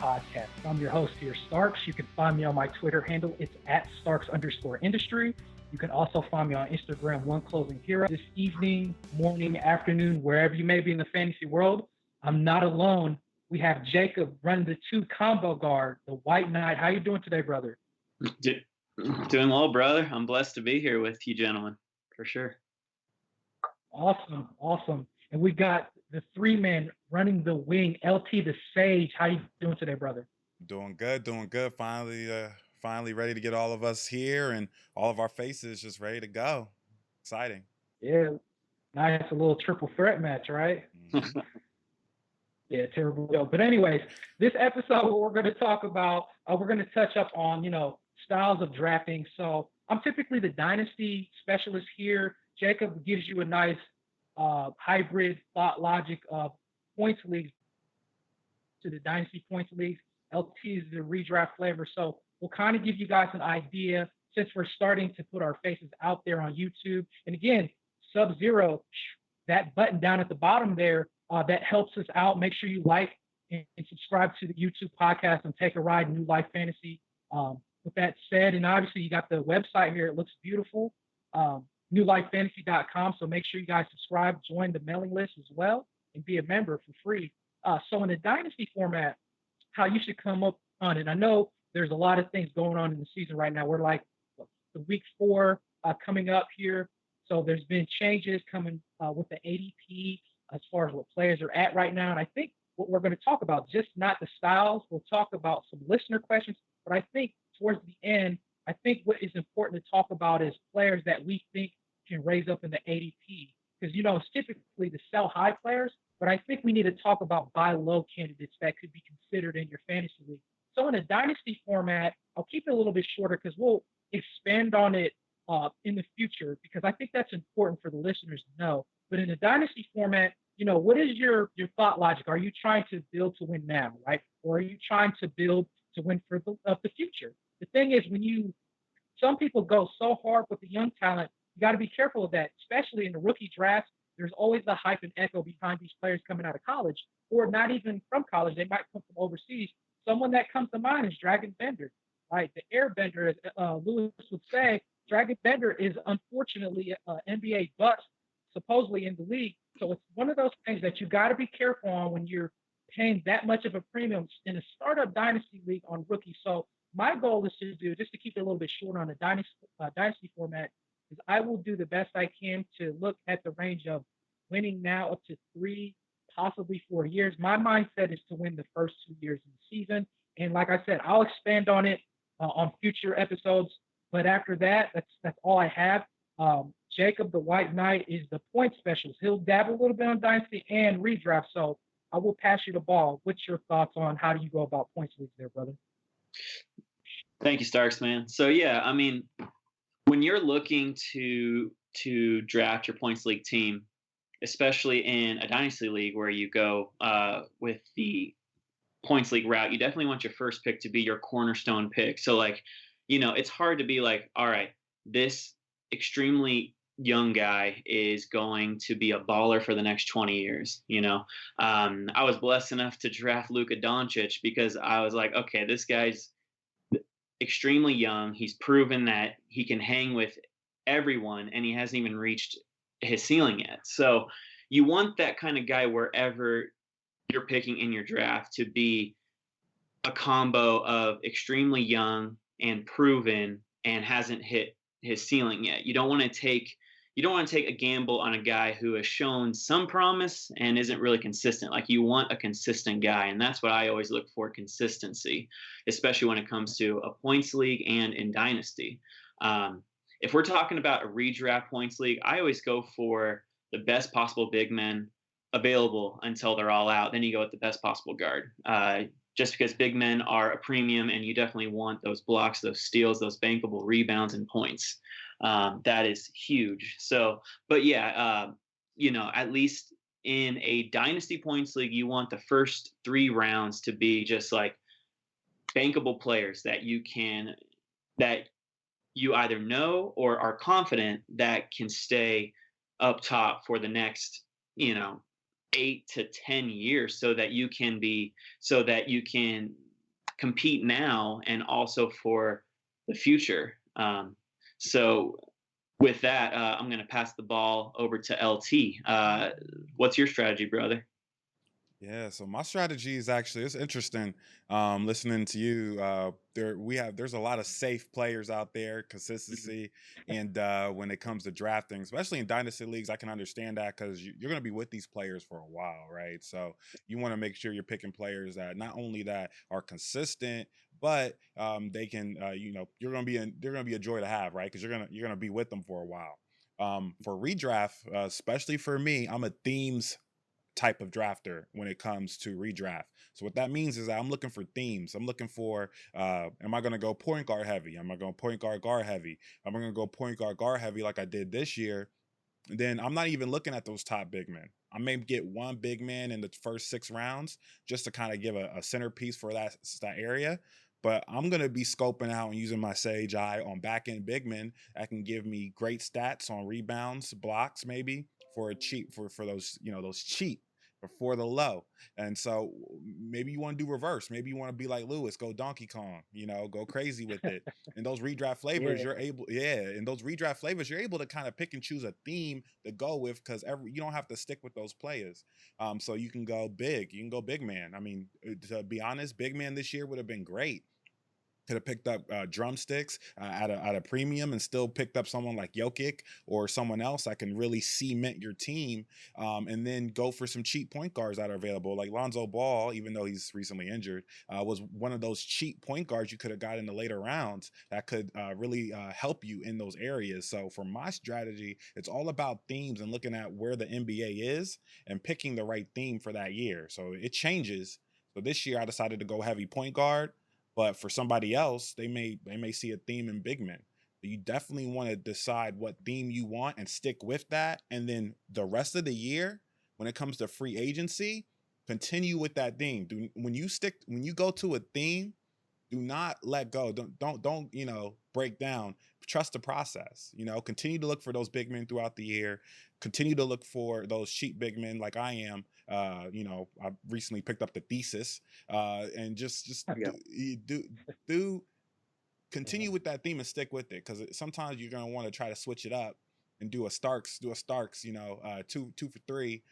podcast. I'm your host here, Starks. You can find me on my Twitter handle. It's at Starks_industry. You can also find me on Instagram, One Closing Hero. This evening, morning, afternoon, wherever you may be in the fantasy world, I'm not alone. We have Jacob running the 2 combo guard, the White Knight. How you doing today, brother? Doing well, brother. I'm blessed to be here with you gentlemen, for sure. Awesome. And we got the 3-man running the wing, LT the Sage. How you doing today, brother? Doing good. Finally ready to get all of us here and all of our faces just ready to go. Exciting. Yeah, nice, a little triple threat match, right? Mhm. Yeah, terrible. But anyways, this episode, what we're going to talk about, we're going to touch up on, styles of drafting. So I'm typically the Dynasty specialist here. Jacob gives you a nice hybrid thought logic of points leagues to the Dynasty points leagues. LT is the redraft flavor. So we'll kind of give you guys an idea since we're starting to put our faces out there on YouTube. And again, Sub-Zero, that button down at the bottom there, that helps us out. Make sure you like and subscribe to the YouTube podcast and take a ride in New Life Fantasy. With that said, and obviously you got the website here. It looks beautiful, newlifefantasy.com. So make sure you guys subscribe, join the mailing list as well, and be a member for free. So in the Dynasty format, how you should come up on it. I know there's a lot of things going on in the season right now. We're like the week 4 coming up here. So there's been changes coming with the ADP as far as what players are at right now. And I think what we're going to talk about, just not the styles, we'll talk about some listener questions. But I think towards the end, I think what is important to talk about is players that we think can raise up in the ADP. Because, it's typically the sell high players, but I think we need to talk about buy low candidates that could be considered in your fantasy league. So in a Dynasty format, I'll keep it a little bit shorter because we'll expand on it in the future, because I think that's important for the listeners to know. But in the Dynasty format, what is your thought logic? Are you trying to build to win now, right? Or are you trying to build to win for the future? The thing is, some people go so hard with the young talent, you got to be careful of that, especially in the rookie draft. There's always the hype and echo behind these players coming out of college, or not even from college. They might come from overseas. Someone that comes to mind is Dragon Bender, right? The airbender, as Lewis would say. Dragon Bender is unfortunately an NBA bust, supposedly in the league. So it's one of those things that you got to be careful on when you're paying that much of a premium in a startup Dynasty league on rookies. So my goal is to do, just to keep it a little bit short on the Dynasty format, is I will do the best I can to look at the range of winning now up to 3, possibly 4 years. My mindset is to win the first 2 years of the season. And like I said, I'll expand on it on future episodes. But after that, that's all I have. Jacob, the White Knight, is the point specialist. He'll dabble a little bit on Dynasty and redraft. So I will pass you the ball. What's your thoughts on how do you go about points leagues there, brother? Thank you, Starks, man. So yeah, I mean, when you're looking to draft your points league team, especially in a Dynasty league where you go with the points league route, you definitely want your first pick to be your cornerstone pick. So it's hard to be like, all right, this extremely young guy is going to be a baller for the next 20 years. I was blessed enough to draft Luka Doncic because I was like, okay, this guy's extremely young. He's proven that he can hang with everyone, and he hasn't even reached his ceiling yet. So you want that kind of guy wherever you're picking in your draft to be a combo of extremely young and proven and hasn't hit his ceiling yet. You don't want to take a gamble on a guy who has shown some promise and isn't really consistent. Like, you want a consistent guy, and that's what I always look for, consistency, especially when it comes to a points league and in Dynasty. If we're talking about a redraft points league, I always go for the best possible big men available until they're all out. Then you go with the best possible guard. Just because big men are a premium, and you definitely want those blocks, those steals, those bankable rebounds and points. That is huge. So, but yeah, at least in a Dynasty points league, you want the first 3 rounds to be just like bankable players that you either know or are confident that can stay up top for the next, 8 to 10 years, so that you can compete now and also for the future. So with that, I'm going to pass the ball over to LT. What's your strategy, brother? Yeah, so my strategy is actually it's interesting. Listening to you, there's a lot of safe players out there, Mhm. consistency, and when it comes to drafting, especially in dynasty leagues, I can understand that because you're going to be with these players for a while, right? So you want to make sure you're picking players that not only that are consistent, but they can, they're going to be a joy to have, right? Because you're gonna be with them for a while. For redraft, especially for me, I'm a themes type of drafter when it comes to redraft. So what that means is that I'm looking for themes. I'm looking for am I going to go point guard heavy? Am I going point guard heavy? Am I going to go point guard heavy like I did this year? And then I'm not even looking at those top big men. I may get one big man in the first 6 rounds just to kind of give a centerpiece for that area. But I'm going to be scoping out and using my sage eye on back end big men that can give me great stats on rebounds, blocks, maybe for a cheap for those those cheap for the low. And so maybe you want to do reverse. Maybe you want to be like Lewis, go Donkey Kong, go crazy with it. And those redraft flavors, Yeah. you're able, yeah. And those redraft flavors, you're able to kind of pick and choose a theme to go with because you don't have to stick with those players. So you can go big. You can go big man. I mean, to be honest, big man this year would have been great. Could have picked up drumsticks at a premium and still picked up someone like Jokic or someone else that can really cement your team, and then go for some cheap point guards that are available. Like Lonzo Ball, even though he's recently injured, was one of those cheap point guards you could have got in the later rounds that could really help you in those areas. So for my strategy, it's all about themes and looking at where the NBA is and picking the right theme for that year. So it changes. So this year I decided to go heavy point guard, but for somebody else, they may see a theme in big men. But you definitely want to decide what theme you want and stick with that. And then the rest of the year, when it comes to free agency, continue with that theme. When you go to a theme, do not let go. Don't break down. Trust the process. Continue to look for those big men throughout the year. Continue to look for those cheap big men like I am. I recently picked up the thesis, and just Yeah. do continue with that theme and stick with it because sometimes you're gonna want to try to switch it up and do a Starks, 2 for 3,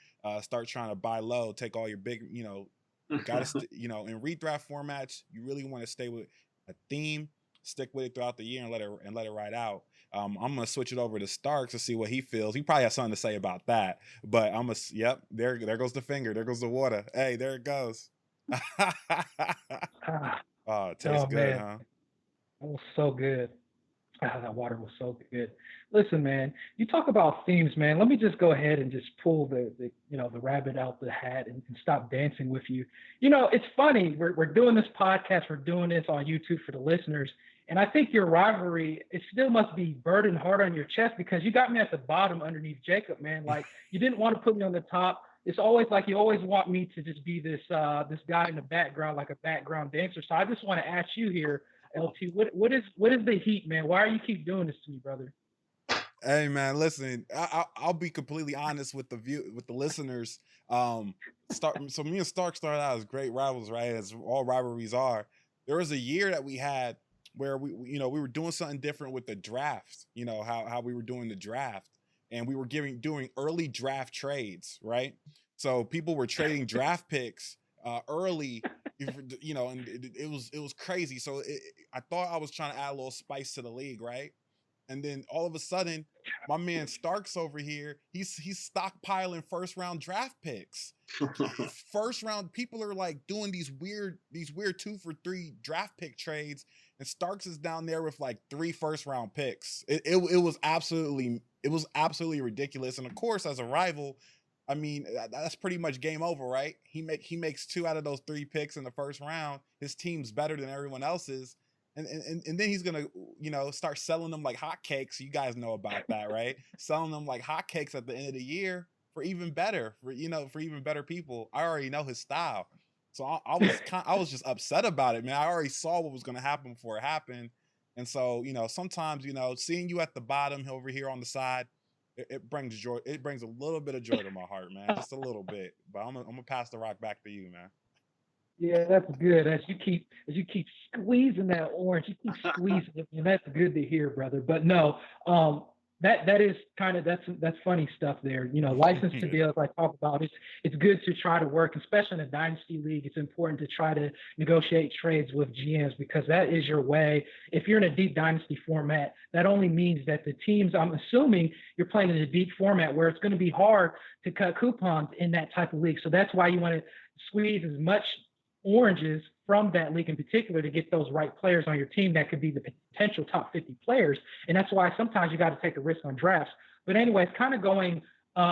start trying to buy low, take all your big, you got to, in redraft formats, you really want to stay with a theme, stick with it throughout the year and let it ride out. I'm gonna switch it over to Starks to see what he feels. He probably has something to say about that. But yep, there goes the finger, there goes the water. Hey, there it goes. Ah, Oh, it tastes oh good, man, huh? that was so good. That water was so good. Listen, man, you talk about themes, man. Let me just go ahead and just pull the rabbit out the hat and stop dancing with you. It's funny. We're doing this podcast. We're doing this on YouTube for the listeners. And I think your rivalry, it still must be burdened hard on your chest because you got me at the bottom underneath Jacob, man. Like you didn't want to put me on the top. It's always like you always want me to just be this guy in the background, like a background dancer. So I just want to ask you here, LT, what is the heat, man? Why are you keep doing this to me, brother? Hey man, listen, I'll be completely honest with the listeners. So me and Stark started out as great rivals, right? As all rivalries are. There was a year that we had where we were doing something different with the draft. How we were doing the draft, and we were doing early draft trades, right? So people were trading draft picks early, and it was crazy. So I thought I was trying to add a little spice to the league, right? And then all of a sudden, my man Starks over here, he's stockpiling first round draft picks. First round, people are like doing these weird 2 for 3 draft pick trades, and Starks is down there with like 3 first round picks. It was absolutely ridiculous. And of course, as a rival, I mean that's pretty much game over, right? He makes 2 out of those 3 picks in the first round. His team's better than everyone else's, and then he's gonna start selling them like hotcakes. You guys know about that, right? Selling them like hotcakes at the end of the year for even better, for even better people. I already know his style, so I was just upset about it, man. I already saw what was gonna happen before it happened, and so sometimes seeing you at the bottom over here on the side, it brings joy. It brings a little bit of joy to my heart, man, just a little bit. But I'm gonna pass the rock back to you, man. Yeah, that's good. As you keep squeezing that orange, you keep squeezing it, and that's good to hear, brother. But no, that is kind of that's funny stuff there. Licensing deals I talk about. It's good to try to work, especially in a dynasty league. It's important to try to negotiate trades with GMs because that is your way. If you're in a deep dynasty format, that only means that the teams. I'm assuming you're playing in a deep format where it's going to be hard to cut coupons in that type of league. So that's why you want to squeeze as much oranges from that league in particular to get those right players on your team that could be the potential top 50 players. And that's why sometimes you got to take a risk on drafts. But anyways, kind of going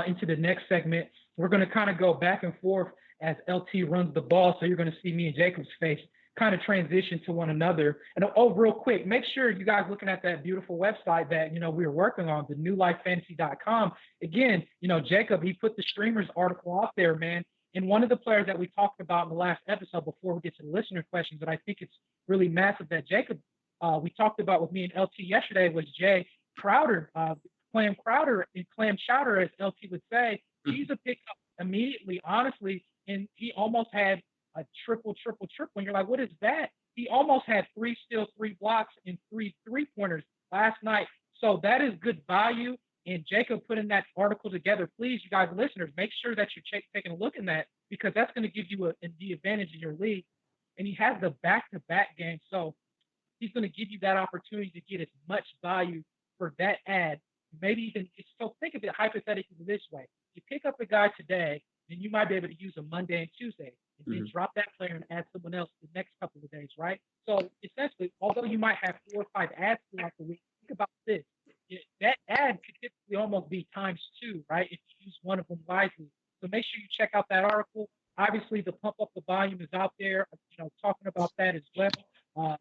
into the next segment, we're going to kind of go back and forth as LT runs the ball. So you're going to see me and Jacob's face kind of transition to one another. And real quick, make sure you guys looking at that beautiful website that, we're working on, the newlifefantasy.com. Again, Jacob, he put the streamers article out there, man. And one of the players that we talked about in the last episode before we get to the listener questions, that I think it's really massive that Jacob, we talked about with me and LT yesterday was Jay Crowder, Clam Crowder and Clam Chowder, as LT would say. He's a pickup immediately, honestly, and he almost had a triple. And you're like, what is that? He almost had 3 steals, 3 blocks, and 3 3-pointers last night. So that is good value. And Jacob putting that article together, please, you guys listeners, make sure that you're taking a look in that because that's going to give you the advantage in your league. And he has the back-to-back game. So he's going to give you that opportunity to get as much value for that ad. Maybe even, so think of it hypothetically this way. You pick up a guy today, and you might be able to use him Monday and Tuesday, and then drop that player and add someone else the next couple of days, right? So essentially, although you might have 4 or 5 ads throughout the week, think about this. That ad could typically almost be times 2, right? If you use one of them wisely. So make sure you check out that article. Obviously, the pump up the volume is out there, talking about that as well.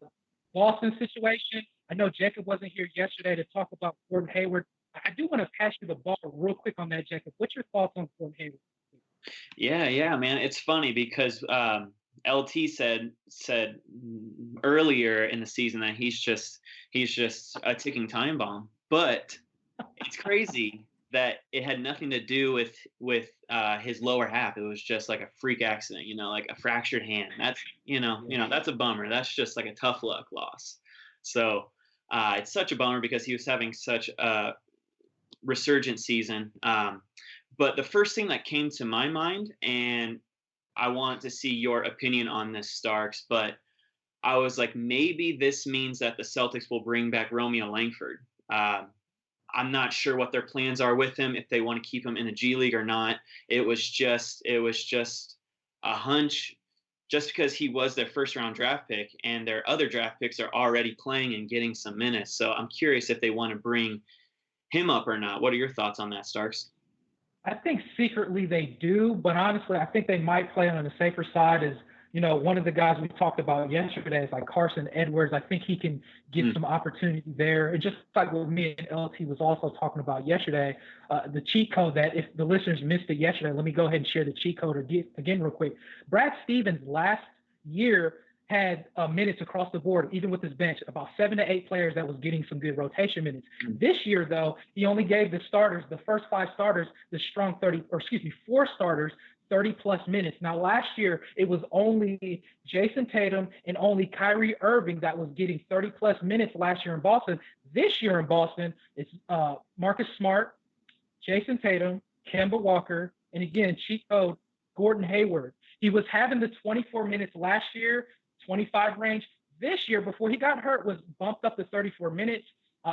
Boston situation. I know Jacob wasn't here yesterday to talk about Gordon Hayward. I do want to pass you the ball real quick on that, Jacob. What's your thoughts on Gordon Hayward? Yeah, man. It's funny because LT said earlier in the season that he's just a ticking time bomb. But it's crazy that it had nothing to do with his lower half. It was just like a freak accident, like a fractured hand. That's that's a bummer. That's just like a tough luck loss. So it's such a bummer because he was having such a resurgent season. But the first thing that came to my mind, and I want to see your opinion on this, Starks, but I was like, maybe this means that the Celtics will bring back Romeo Langford. I'm not sure what their plans are with him, if they want to keep him in the G League or not. It was just a hunch, just because he was their first round draft pick and their other draft picks are already playing and getting some minutes. So I'm curious if they want to bring him up or not. What are your thoughts on that, Starks? I think secretly they do, but honestly, I think they might play on the safer side. As one of the guys we talked about yesterday is like Carson Edwards. I think he can get some opportunity there. And just like what me and LT was also talking about yesterday, the cheat code that if the listeners missed it yesterday, let me go ahead and share the cheat code again real quick. Brad Stevens last year had minutes across the board, even with his bench, about 7 to 8 players that was getting some good rotation minutes. This year, though, he only gave the starters, the first 5 starters, the strong 4 starters, 30-plus minutes. Now, last year, it was only Jason Tatum and only Kyrie Irving that was getting 30-plus minutes last year in Boston. This year in Boston, it's Marcus Smart, Jason Tatum, Kemba Walker, and again, cheat code, Gordon Hayward. He was having the 24 minutes last year, 25 range. This year, before he got hurt, was bumped up to 34 minutes.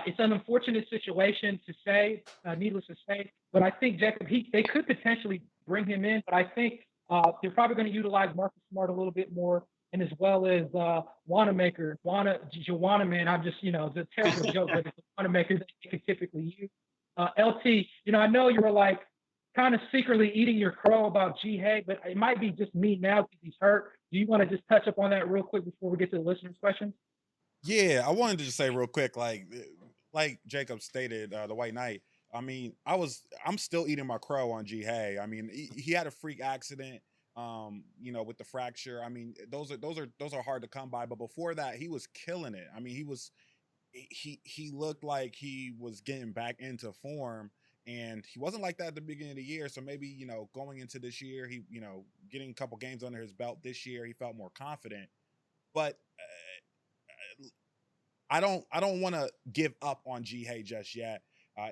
It's an unfortunate situation to say, needless to say, but I think Jacob, they could potentially bring him in, but I think they're probably going to utilize Marcus Smart a little bit more, and as well as Wanamaker, man, I'm just, it's a terrible joke, but it's a Wanamaker that you could typically use. LT, I know you were like kind of secretly eating your crow about G. Hay, but it might be just me now because he's hurt. Do you want to just touch up on that real quick before we get to the listeners' questions? Yeah, I wanted to just say real quick, like Jacob stated, the White Knight. I mean, I'm still eating my crow on G. Hay. I mean, he had a freak accident, with the fracture. I mean, those are hard to come by. But before that, he was killing it. I mean, he looked like he was getting back into form. And he wasn't like that at the beginning of the year. So maybe, going into this year, he, getting a couple games under his belt this year, he felt more confident. But I don't want to give up on G-Hay just yet.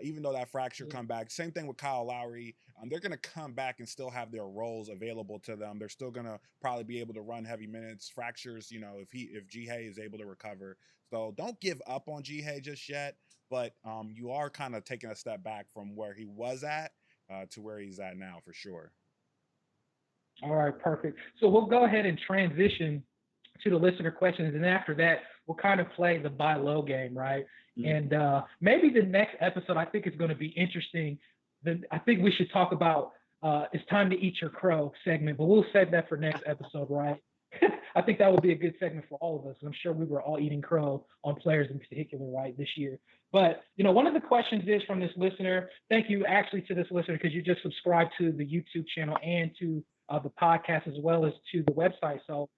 Even though that fracture come back. Same thing with Kyle Lowry. They're going to come back and still have their roles available to them. They're still going to probably be able to run heavy minutes. Fractures, if G-Hay is able to recover. So don't give up on G-Hay just yet. But you are kind of taking a step back from where he was at to where he's at now for sure. All right, perfect. So we'll go ahead and transition to the listener questions, and after that, we'll kind of play the buy low game, right? Mm-hmm. And maybe the next episode, I think, is going to be interesting. I think we should talk about it's time to eat your crow segment, but we'll save that for next episode, right? I think that would be a good segment for all of us. I'm sure we were all eating crow on players in particular, right, this year. But, one of the questions is from this listener. Thank you actually to this listener because you just subscribed to the YouTube channel and to the podcast as well as to the website. So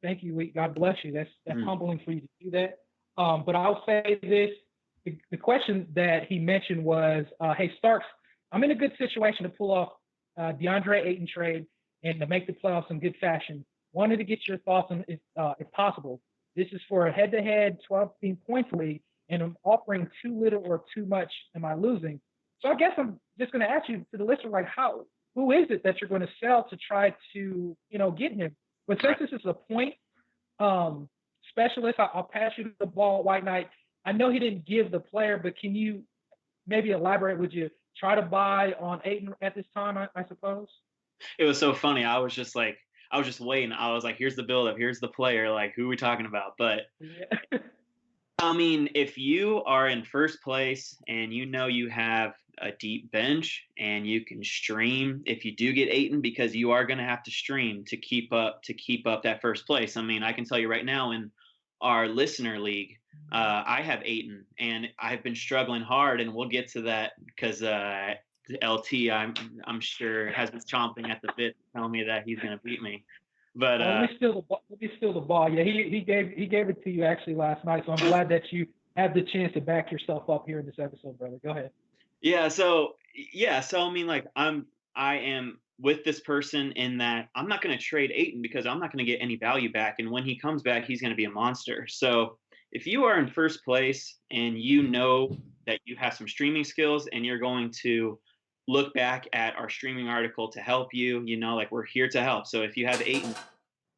thank you. God bless you. That's humbling for you to do that. But I'll say this. The question that he mentioned was, hey, Starks, I'm in a good situation to pull off DeAndre Ayton trade and to make the playoffs in good fashion. Wanted to get your thoughts on if possible. This is for a head-to-head 12-team points league, and I'm offering too little or too much. Am I losing? So I guess I'm just going to ask you to the listener, like, who is it that you're going to sell to try to, get him? But since this is a point specialist, I'll pass you the ball, White Knight. I know he didn't give the player, but can you maybe elaborate? Would you try to buy on Ayton at this time, I suppose? It was so funny. I was just waiting. I was like, here's the build-up. Here's the player. Like, who are we talking about? But, yeah. I mean, if you are in first place and you have a deep bench and you can stream, if you do get Ayton, because you are going to have to stream to keep up that first place. I mean, I can tell you right now in our listener league, I have Ayton, and I've been struggling hard, and we'll get to that because LT, I'm sure, has been chomping at the bit, telling me that he's going to beat me. But let me steal the ball. Yeah, he gave it to you actually last night, so I'm glad that you have the chance to back yourself up here in this episode, brother. Go ahead. Yeah. So I mean, like, I am with this person in that I'm not going to trade Ayton because I'm not going to get any value back, and when he comes back, he's going to be a monster. So if you are in first place and you know that you have some streaming skills and you're going to look back at our streaming article to help you, like, we're here to help. So if you have Ayton,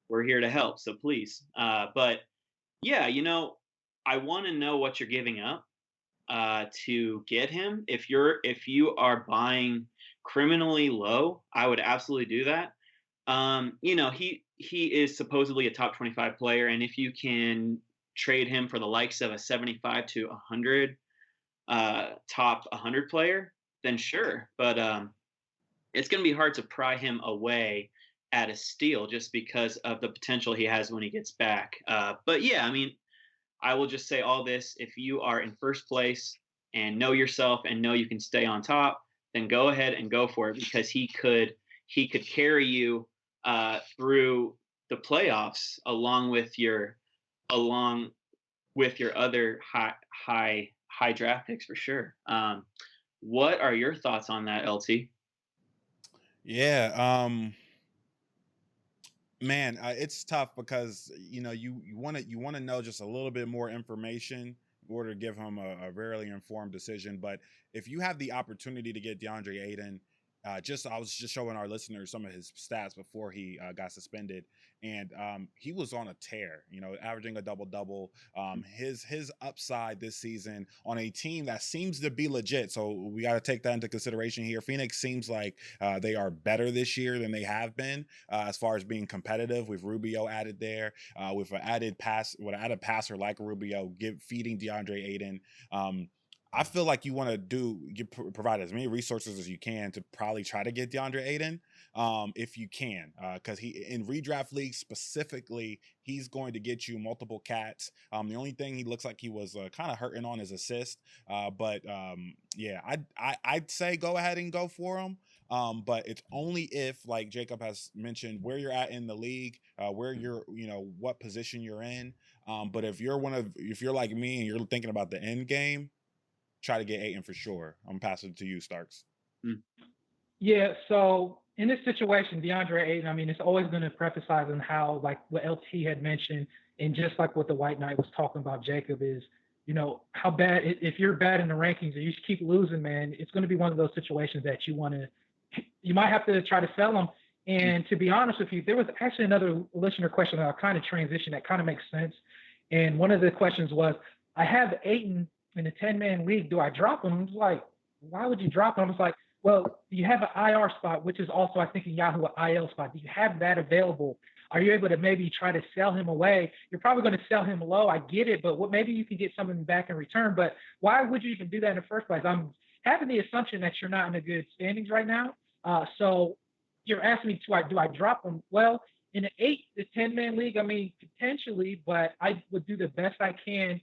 we're here to help. So please. But yeah, I want to know what you're giving up to get him. If you are buying criminally low, I would absolutely do that. He is supposedly a top 25 player, and if you can trade him for the likes of a 75 to 100 top 100 player, then sure. But it's going to be hard to pry him away at a steal just because of the potential he has when he gets back. But yeah, I mean, I will just say all this. If you are in first place and know yourself and know you can stay on top, then go ahead and go for it, because he could carry you through the playoffs along with your other high draft picks for sure. What are your thoughts on that, LT? Yeah, man, it's tough because you want to know just a little bit more information in order to give him a really informed decision. But if you have the opportunity to get DeAndre Ayton, I was just showing our listeners some of his stats before he got suspended, and he was on a tear, averaging a double-double. His upside this season on a team that seems to be legit, so we got to take that into consideration here. Phoenix seems like they are better this year than they have been as far as being competitive, with Rubio added there, with an added passer like Rubio, feeding DeAndre Ayton. I feel like you want to provide as many resources as you can to probably try to get DeAndre Ayton, if you can, because he in redraft leagues specifically, he's going to get you multiple cats. The only thing he looks like he was kind of hurting on is assist, but yeah, I'd say go ahead and go for him. But it's only if, like Jacob has mentioned, where you're at in the league, where you're, what position you're in. But if you're like me and you're thinking about the end game, try to get Ayton for sure. I'm passing it to you, Starks. Yeah, so in this situation, DeAndre Ayton, I mean, it's always going to emphasize on how, like what LT had mentioned, and just like what the White Knight was talking about, Jacob, is, how bad, if you're bad in the rankings and you just keep losing, man, it's going to be one of those situations that you might have to try to sell them. And to be honest with you, there was actually another listener question that I'll kind of transition that kind of makes sense. And one of the questions was, I have Ayton in a 10-man league. Do I drop him? I was like, why would you drop him? I was like, well, you have an IR spot, which is also, I think, in Yahoo, an IL spot. Do you have that available? Are you able to maybe try to sell him away? You're probably going to sell him low. I get it, but maybe you can get something back in return. But why would you even do that in the first place? I'm having the assumption that you're not in a good standings right now. So you're asking me, do I drop him? Well, in an 8 to 10-man league, I mean, potentially, but I would do the best I can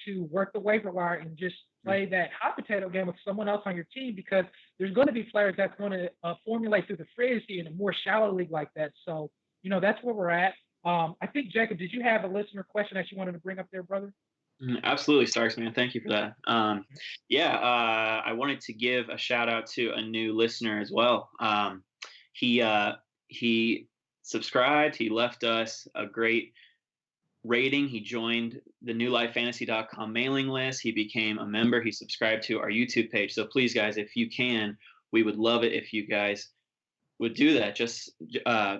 to work the waiver wire and just play that hot potato game with someone else on your team, because there's going to be players that's going to formulate through the free agency in a more shallow league like that. So, that's where we're at. I think, Jacob, did you have a listener question that you wanted to bring up there, brother? Absolutely, Starks, man. Thank you for that. I wanted to give a shout out to a new listener as well. He subscribed. He left us a great rating. He joined the newlifefantasy.com mailing list. He became a member. He subscribed to our YouTube page. So please, guys, if you can, we would love it if you guys would do that.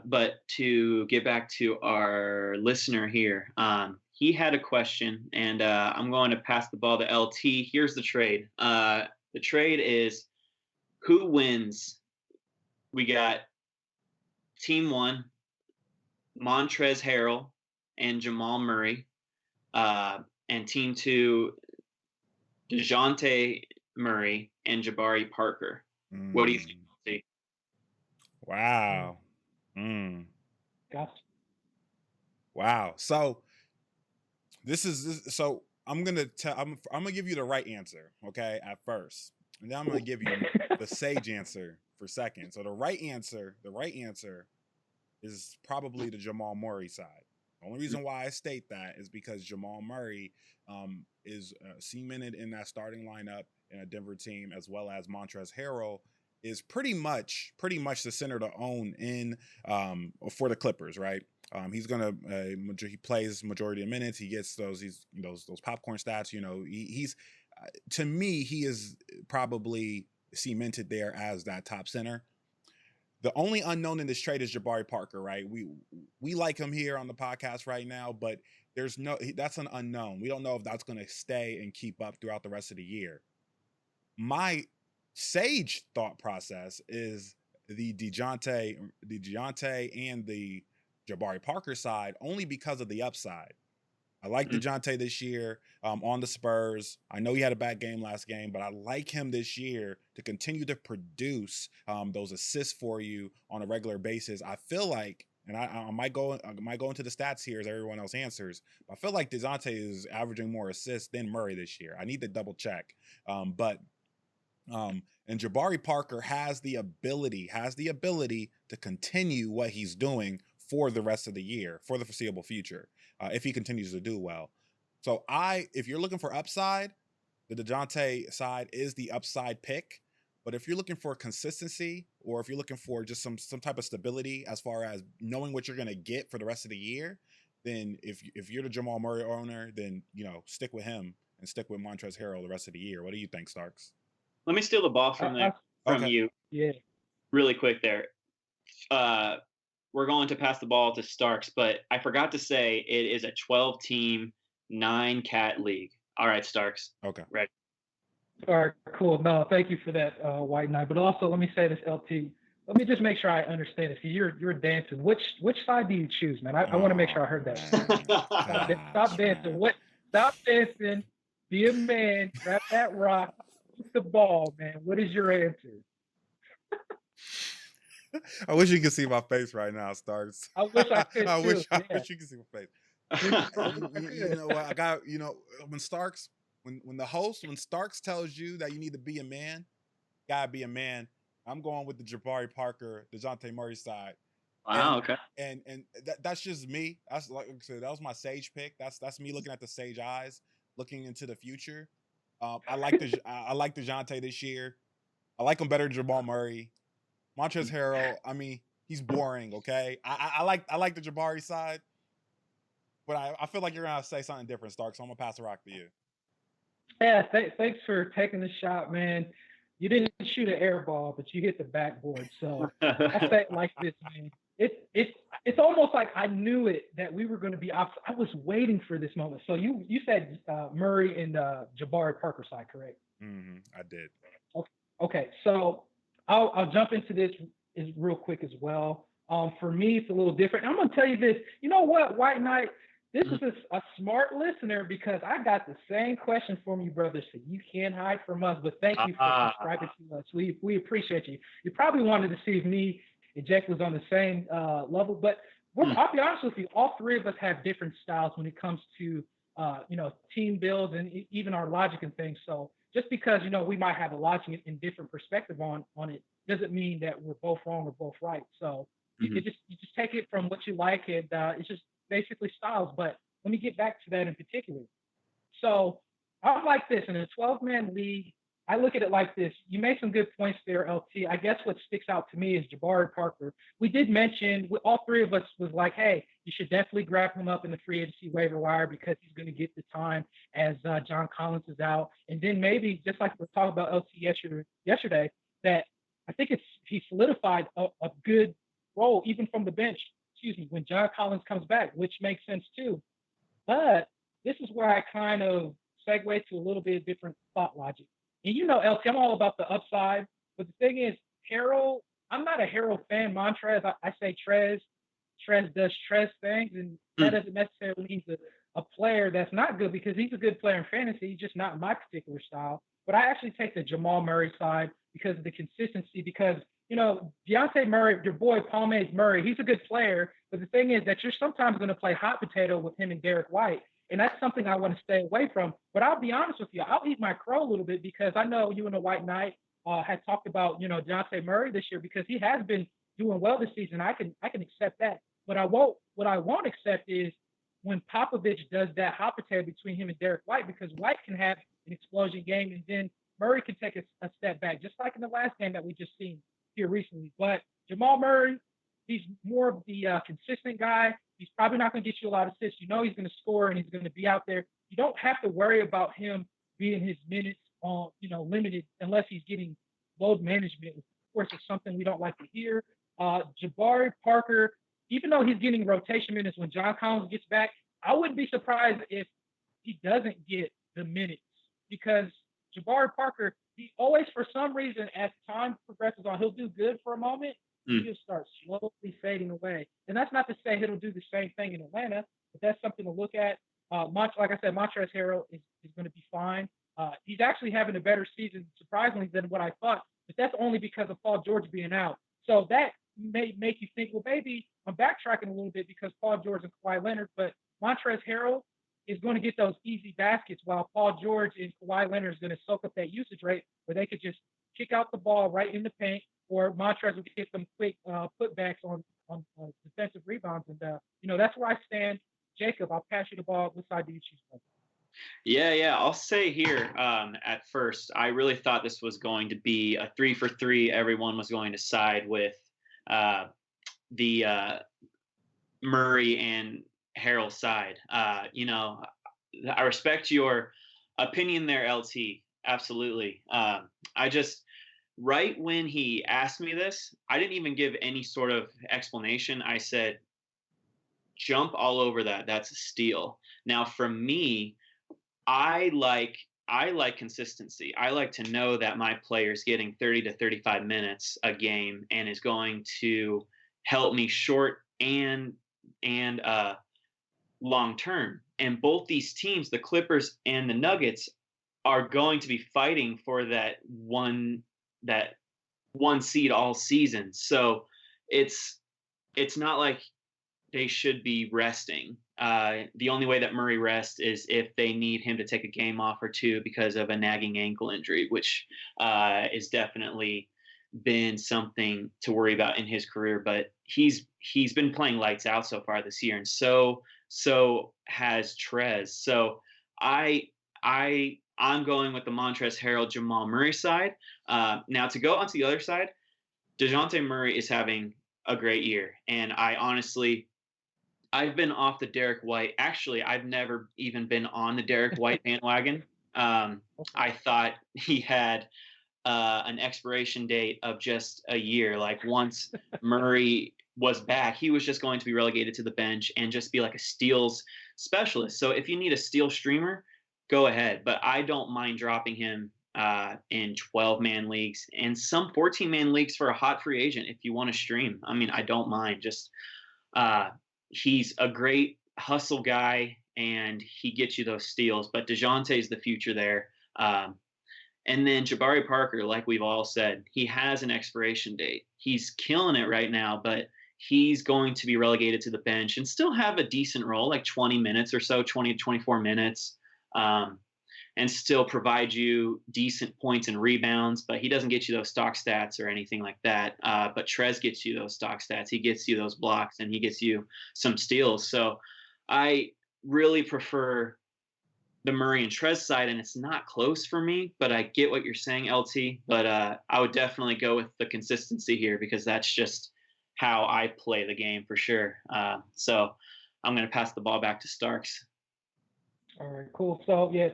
But to get back to our listener here, he had a question, and I'm going to pass the ball to LT. Here's the trade. The trade is, who wins? We got Team 1, Montrezl Harrell and Jamal Murray, and Team 2, DeJounte Murray and Jabari Parker. What do you think? Wow. Gotcha. Wow. So so I'm gonna give you the right answer, okay, at first, and then I'm gonna give you the sage answer for second. So the right answer is probably the Jamal Murray side. The only reason why I state that is because Jamal Murray is cemented in that starting lineup in a Denver team, as well as Montrezl Harrell is pretty much the center to own in for the Clippers, right? He plays majority of minutes. He gets those popcorn stats. He's to me, he is probably cemented there as that top center. The only unknown in this trade is Jabari Parker, right? We like him here on the podcast right now, but that's an unknown. We don't know if that's going to stay and keep up throughout the rest of the year. My sage thought process is the DeJounte and the Jabari Parker side, only because of the upside. I like DeJounte this year on the Spurs. I know he had a bad game last game, but I like him this year to continue to produce those assists for you on a regular basis. I feel like, and I might go into the stats here as everyone else answers, but I feel like DeJounte is averaging more assists than Murray this year. I need to double check. And Jabari Parker has the ability to continue what he's doing for the rest of the year, for the foreseeable future, if he continues to do well. So if you're looking for upside, the DeJounte side is the upside pick. But if you're looking for consistency, or if you're looking for just some type of stability as far as knowing what you're going to get for the rest of the year, then if you're the Jamal Murray owner, then stick with him and stick with Montrezl Harrell the rest of the year. What do you think, Starks? Let me steal the ball from you. Yeah. Really quick there. We're going to pass the ball to Starks, but I forgot to say it is a 12-team, 9-cat league. All right, Starks. Okay. Ready. All right, cool. No, thank you for that, White Knight. But also, let me say this, LT. Let me just make sure I understand this. You're dancing. Which side do you choose, man? I want to make sure I heard that. Stop dancing. Stop dancing. Be a man. Grab that rock. Shoot the ball, man. What is your answer? I wish you could see my face right now, Starks. I wish I could. I wish you could see my face. I got when Starks tells you that you need to be a man, gotta be a man. I'm going with the Jabari Parker, DeJounte Murray side. Wow. Okay. And that's just me. That's like I said, that was my sage pick. That's me looking at the sage eyes, looking into the future. I like DeJounte this year. I like him better than Jamal Murray. Montrezl Harrell, I mean, he's boring. Okay, I like the Jabari side, but I feel like you're gonna say something different, Stark. So I'm gonna pass the rock to you. Yeah, thanks for taking the shot, man. You didn't shoot an air ball, but you hit the backboard. So I say it like this, man. It's almost like I knew it that we were going to be opposite. I was waiting for this moment. So you said Murray and Jabari Parker side, correct? I did. Okay, so I'll jump into this is real quick as well. For me, it's a little different. I'm gonna tell you this. You know what, White Knight? This is a smart listener because I got the same question from you, brother. So you can't hide from us. But thank you for subscribing to us. We appreciate you. You probably wanted to see if me and Jake was on the same level, but I'll be honest with you. All three of us have different styles when it comes to team builds and even our logic and things. So just because we might have a logic and different perspective on it doesn't mean that we're both wrong or both right. So you just take it from what you like, and it's just basically styles. But let me get back to that in particular. So I'm like this in a 12-man league. I look at it like this. You made some good points there, LT. I guess what sticks out to me is Jabari Parker. We did mention, all three of us was like, hey, you should definitely grab him up in the free agency waiver wire because he's going to get the time as John Collins is out. And then maybe, just like we were talking about LT yesterday, that I think he solidified a good role, even from the bench, when John Collins comes back, which makes sense too. But this is where I kind of segue to a little bit different thought logic. And LT, I'm all about the upside. But the thing is, Harrell, I'm not a Harrell fan. Montrez, I say Trez. Trez does Trez things, and that doesn't necessarily mean a player that's not good because he's a good player in fantasy. He's just not my particular style. But I actually take the Jamal Murray side because of the consistency. Because Deontay Murray, your boy Palmaise Murray, he's a good player. But the thing is that you're sometimes going to play hot potato with him and Derek White. And that's something I want to stay away from. But I'll be honest with you, I'll eat my crow a little bit because I know you and the White Knight had talked about, Deontay Murray this year because he has been doing well this season. I can accept that. What I won't accept is when Popovich does that hot potato between him and Derek White, because White can have an explosion game and then Murray can take a step back, just like in the last game that we just seen here recently. But Jamal Murray, he's more of the consistent guy. He's probably not going to get you a lot of assists. He's going to score and he's going to be out there. You don't have to worry about him being his minutes limited unless he's getting load management. Of course, it's something we don't like to hear. Jabari Parker, even though he's getting rotation minutes when John Collins gets back, I wouldn't be surprised if he doesn't get the minutes because Jabari Parker, he always, for some reason, as time progresses on, he'll do good for a moment. He'll start slowly fading away. And that's not to say he'll do the same thing in Atlanta, but that's something to look at. Like I said, Montrezl Harrell is going to be fine. He's actually having a better season, surprisingly, than what I thought, but that's only because of Paul George being out. So that may make you think, well, maybe I'm backtracking a little bit because Paul George and Kawhi Leonard, but Montrezl Harrell is going to get those easy baskets while Paul George and Kawhi Leonard is going to soak up that usage rate where they could just kick out the ball right in the paint, or Montrezl would get some quick putbacks on defensive rebounds. And, that's where I stand. Jacob, I'll pass you the ball. What side do you choose from? Yeah. I'll say here at first, I really thought this was going to be a 3-for-3. Everyone was going to side with the Murray and Harrell side. I respect your opinion there, LT. Absolutely. Right when he asked me this, I didn't even give any sort of explanation. I said, jump all over that. That's a steal. Now, for me, I like consistency. I like to know that my player is getting 30 to 35 minutes a game and is going to help me short and long term. And both these teams, the Clippers and the Nuggets, are going to be fighting for that one seed all season. So it's not like they should be resting. The only way that Murray rests is if they need him to take a game off or two because of a nagging ankle injury, which is definitely been something to worry about in his career. But he's been playing lights out so far this year, and so has Trez. So I I'm going with the Montrezl Harrell, Jamal Murray side. Now to go onto the other side, DeJounte Murray is having a great year. And I've been off the Derek White. Actually, I've never even been on the Derek White bandwagon. I thought he had an expiration date of just a year. Like once Murray was back, he was just going to be relegated to the bench and just be like a steals specialist. So if you need a steal streamer, go ahead. But I don't mind dropping him in 12-man leagues and some 14-man leagues for a hot free agent if you want to stream. I mean, I don't mind. Just he's a great hustle guy and he gets you those steals. But DeJounte is the future there. And then Jabari Parker, like we've all said, he has an expiration date. He's killing it right now, but he's going to be relegated to the bench and still have a decent role, like 20 minutes or so, 20 to 24 minutes, and still provide you decent points and rebounds. But he doesn't get you those stock stats or anything like that. But Trez gets you those stock stats. He gets you those blocks, and he gets you some steals. So I really prefer the Murray and Trez side, and it's not close for me, but I get what you're saying, LT. But I would definitely go with the consistency here because that's just how I play the game for sure. So I'm going to pass the ball back to Starks. All right, cool. So yeah,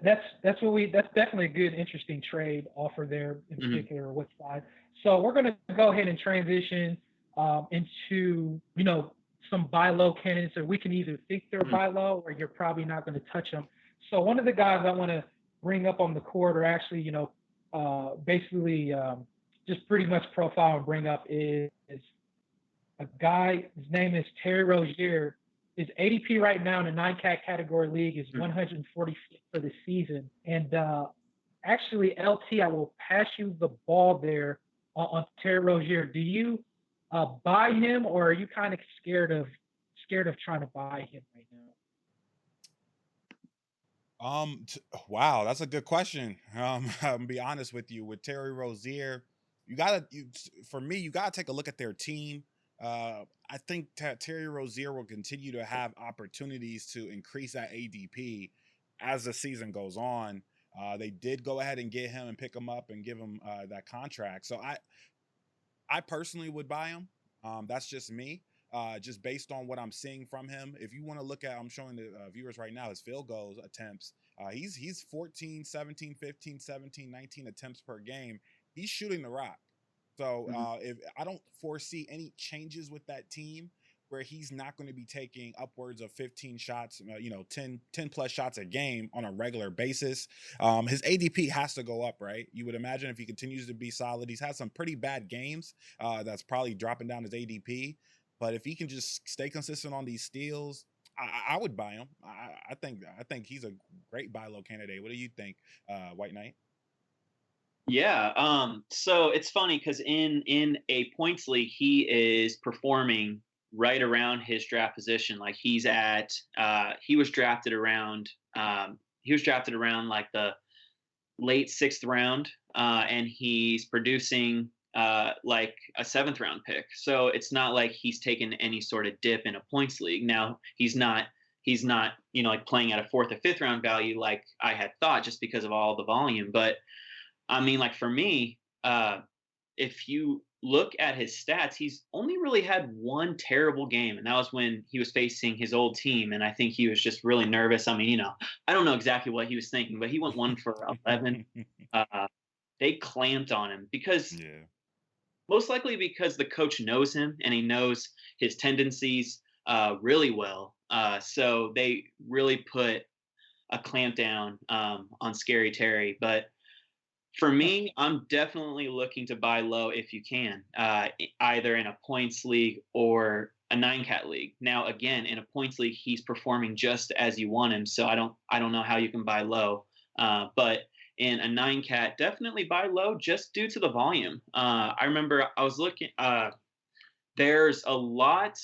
that's definitely a good, interesting trade offer there in particular what side. So we're going to go ahead and transition into some buy low candidates, or we can either think they're buy low or you're probably not going to touch them. So one of the guys I want to bring up on the court, or actually, basically just pretty much profile and bring up is a guy. His name is Terry Rozier. His ADP right now in the 9-cat category league is 145th for the season. And actually, LT, I will pass you the ball there on Terry Rozier. Do you buy him, or are you kind of scared of trying to buy him right now? Wow, that's a good question. I'll be honest with you. With Terry Rozier, you gotta take a look at their team. I think Terry Rozier will continue to have opportunities to increase that ADP as the season goes on. They did go ahead and get him and pick him up and give him that contract. So I personally would buy him. That's just me. Just based on what I'm seeing from him. If you want to look at, I'm showing the viewers right now his field goal attempts. He's 14, 17, 15, 17, 19 attempts per game. He's shooting the rock. So if I don't foresee any changes with that team where he's not going to be taking upwards of 15 shots, 10 plus shots a game on a regular basis. His ADP has to go up, right? You would imagine if he continues to be solid. He's had some pretty bad games. That's probably dropping down his ADP. But if he can just stay consistent on these steals, I would buy him. I think he's a great buy low candidate. What do you think, White Knight? Yeah. So it's funny because in a points league, he is performing right around his draft position. Like he was drafted around like the late 6th round, and he's producing like a 7th round pick. So it's not like he's taken any sort of dip in a points league. Now he's not like playing at a 4th or 5th round value like I had thought, just because of all the volume. But I mean, like for me, if you look at his stats, he's only really had one terrible game, and that was when he was facing his old team. And I think he was just really nervous. I mean, I don't know exactly what he was thinking, but he went 1 for 11. They clamped on him most likely because the coach knows him and he knows his tendencies really well. So they really put a clamp down on Scary Terry. But for me, I'm definitely looking to buy low if you can, either in a points league or a 9-cat league. Now, again, in a points league, he's performing just as you want him, so I don't know how you can buy low. But in a 9-cat, definitely buy low just due to the volume. I remember I was looking. There's a lot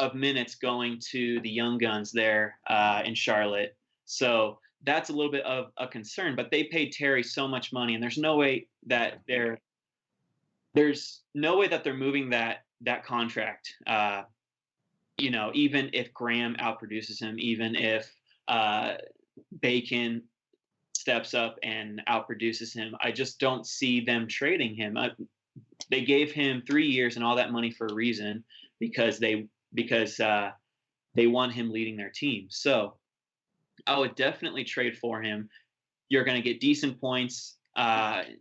of minutes going to the young guns there in Charlotte, so that's a little bit of a concern. But they paid Terry so much money, and there's no way that they're moving that contract. Even if Graham outproduces him, even if Bacon steps up and outproduces him. I just don't see them trading him. They gave him 3 years and all that money for a reason, because they want him leading their team. So I would definitely trade for him. You're going to get decent points,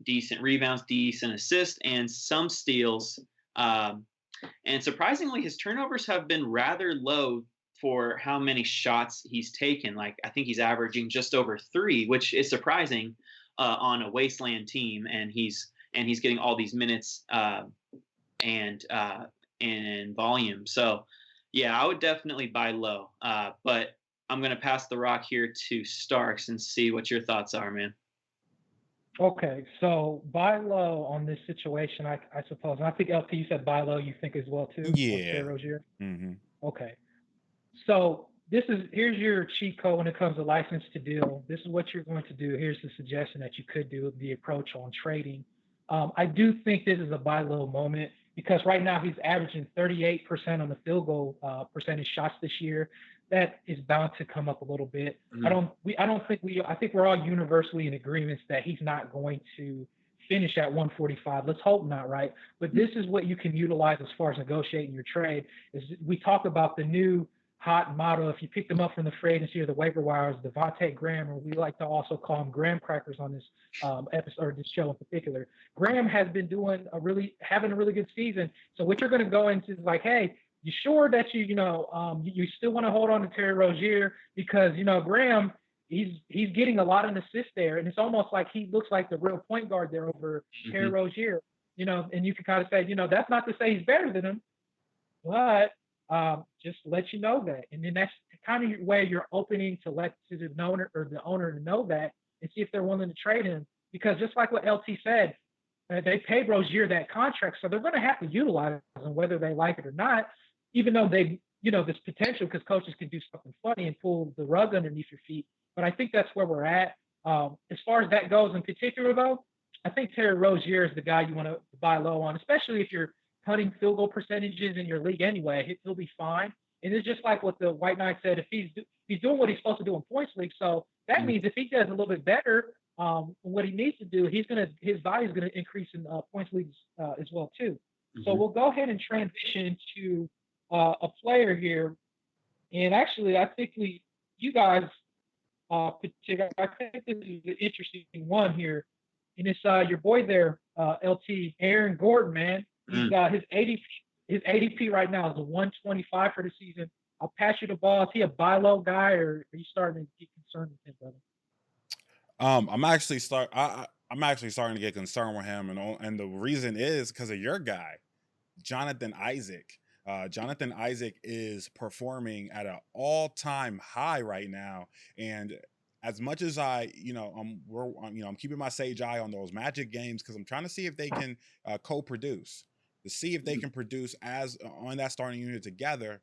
decent rebounds, decent assists, and some steals. And surprisingly, his turnovers have been rather low for how many shots he's taken. Like, I think he's averaging just over 3, which is surprising on a wasteland team. And he's getting all these minutes and volume. So, yeah, I would definitely buy low. But I'm going to pass the rock here to Starks and see what your thoughts are, man. Okay, so buy low on this situation, I suppose. And I think LT, you said buy low, you think as well too. Yeah. Terry Rozier. Mm-hmm. Okay, so here's your cheat code when it comes to license to deal. This is what you're going to do. Here's the suggestion that you could do, the approach on trading. I do think this is a buy low moment, because right now he's averaging 38% on the field goal percentage shots this year. That is bound to come up a little bit. Mm-hmm. I think we're all universally in agreement that he's not going to finish at 145. Let's hope not, right? But this is what you can utilize as far as negotiating your trade. Is we talk about the new hot motto. If you pick them up from the free agency or the waiver wires, Devontae Graham, or we like to also call him Graham crackers on this episode, or this show in particular. Graham has been having a really good season. So what you're going to go into is like, hey, you sure that you still want to hold on to Terry Rozier, because Graham, he's getting a lot of assists there, and it's almost like he looks like the real point guard there over Terry Rozier. And you can kind of say, that's not to say he's better than him, but just let you know that. And then that's kind of where you're opening to the owner to know that, and see if they're willing to trade him. Because just like what LT said, they paid Rozier that contract, so they're going to have to utilize him whether they like it or not, even though they, there's potential, because coaches can do something funny and pull the rug underneath your feet. But I think that's where we're at. As far as that goes in particular, though, I think Terry Rozier is the guy you want to buy low on, especially if you're cutting field goal percentages in your league anyway. He'll be fine. And it's just like what the White Knight said, if he's doing what he's supposed to do in points league, so that means if he does a little bit better, what he needs to do, his value is gonna increase in points leagues as well too. Mm-hmm. So we'll go ahead and transition to a player here, and actually, I think you guys, I think this is an interesting one here, and it's your boy there, LT, Aaron Gordon, man. He's got his ADP right now is a 125 for the season. I'll pass you the ball. Is he a buy low guy, or are you starting to get concerned with him, brother? I'm actually starting to get concerned with him, and the reason is because of your guy, Jonathan Isaac. Jonathan Isaac is performing at an all-time high right now, and as much as I'm keeping my sage eye on those Magic games, because I'm trying to see if they can co-produce, to see if they can produce as on that starting unit together.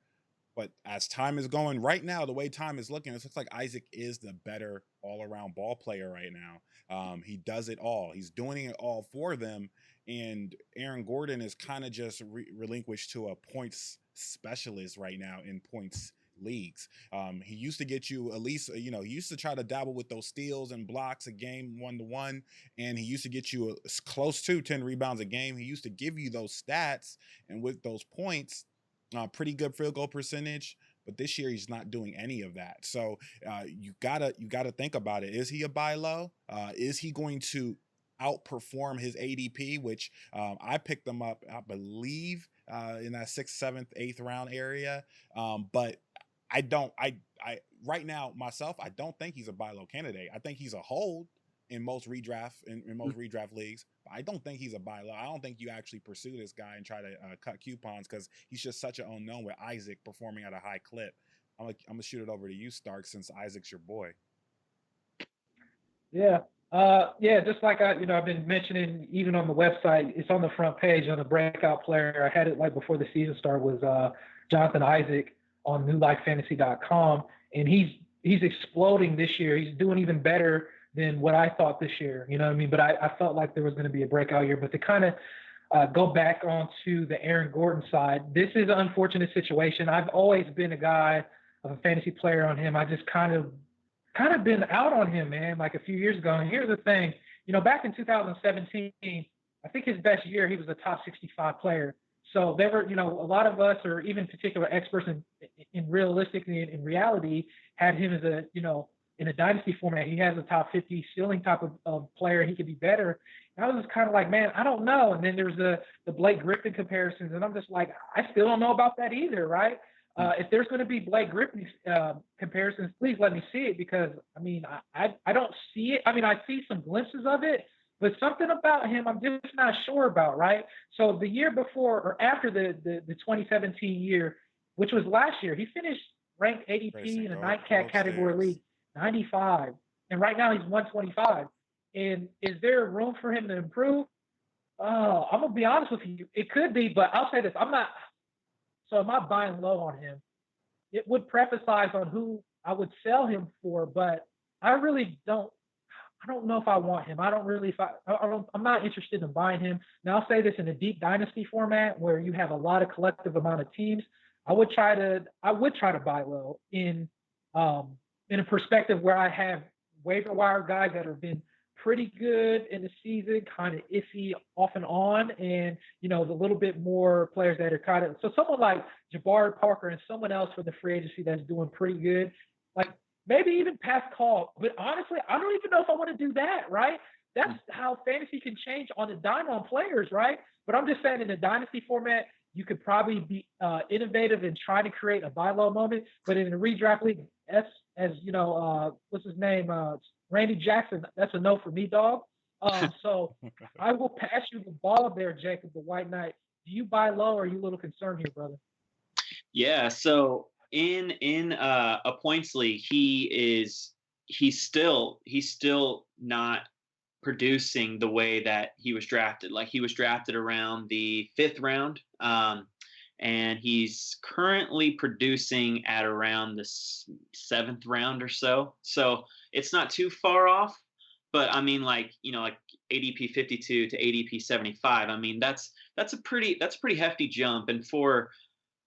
But as time is going right now, the way time is looking, it looks like Isaac is the better all-around ball player right now. He does it all. He's doing it all for them. And Aaron Gordon is kind of just relinquished to a points specialist right now in points leagues. He used to get you at least, he used to try to dabble with those steals and blocks a game 1-to-1, and he used to get you close to 10 rebounds a game. He used to give you those stats, and with those points, pretty good field goal percentage. But this year he's not doing any of that. So you gotta think about it. Is he a buy low? Is he going to outperform his ADP, which I picked him up, I believe, in that 6th, 7th, 8th round area. But I right now myself, I don't think he's a buy low candidate. I think he's a hold in most redraft redraft leagues. I don't think he's a buy low. I don't think you actually pursue this guy and try to cut coupons, because he's just such an unknown with Isaac performing at a high clip. I'm gonna shoot it over to you, Stark, since Isaac's your boy. Yeah. Just like I've been mentioning, even on the website, it's on the front page on the breakout player. I had it like before the season started, was Jonathan Isaac on newlifefantasy.com, and he's exploding this year. He's doing even better than what I thought this year. You know what I mean? But I felt like there was going to be a breakout year. But to kind of go back onto the Aaron Gordon side, this is an unfortunate situation. I've always been a guy of a fantasy player on him. I just kind of kind of been out on him, man, like a few years ago. And here's the thing, back in 2017, I think his best year, he was a top 65 player. So there were, a lot of us, or even particular experts in realistically in reality, had him as a, in a dynasty format, he has a top 50 ceiling type of player. He could be better. And I was just kind of like, man, I don't know. And then there's the Blake Griffin comparisons, and I'm just like, I still don't know about that either, right? If there's going to be Blake Griffin comparisons, please let me see it, because I don't see it. I see some glimpses of it, but something about him I'm just not sure about, right? So the year before or after the 2017 year, which was last year, he finished ranked ADP in a nightcap category league 95, and right now he's 125. And is there room for him to improve? I'm gonna be honest with you, it could be, but I'll say this: I'm not buying low on him. It would emphasize on who I would sell him for, but I really don't. I don't know if I want him. I don't really. I'm not interested in buying him. Now I'll say this: in a deep dynasty format where you have a lot of collective amount of teams, I would try to buy low in a perspective where I have waiver wire guys that have been pretty good in the season, kind of iffy off and on, and the little bit more players that are kind of, so someone like Jabari Parker and someone else for the free agency that's doing pretty good, like maybe even Pascal. But honestly, I don't even know if I want to do that, right? That's how fantasy can change on the dime on players, right? But I'm just saying, in the dynasty format, you could probably be innovative in trying to create a buy low moment. But in the redraft league, as what's his name? Randy Jackson, that's a no for me, dog. So I will pass you the ball there, Jacob, the White Knight. Do you buy low, or are you a little concerned here, brother? Yeah. So in a points league, he's still not producing the way that he was drafted. Like, he was drafted around the 5th round. And he's currently producing at around the 7th round or so. So it's not too far off, but like ADP 52 to ADP 75. That's a pretty hefty jump. And for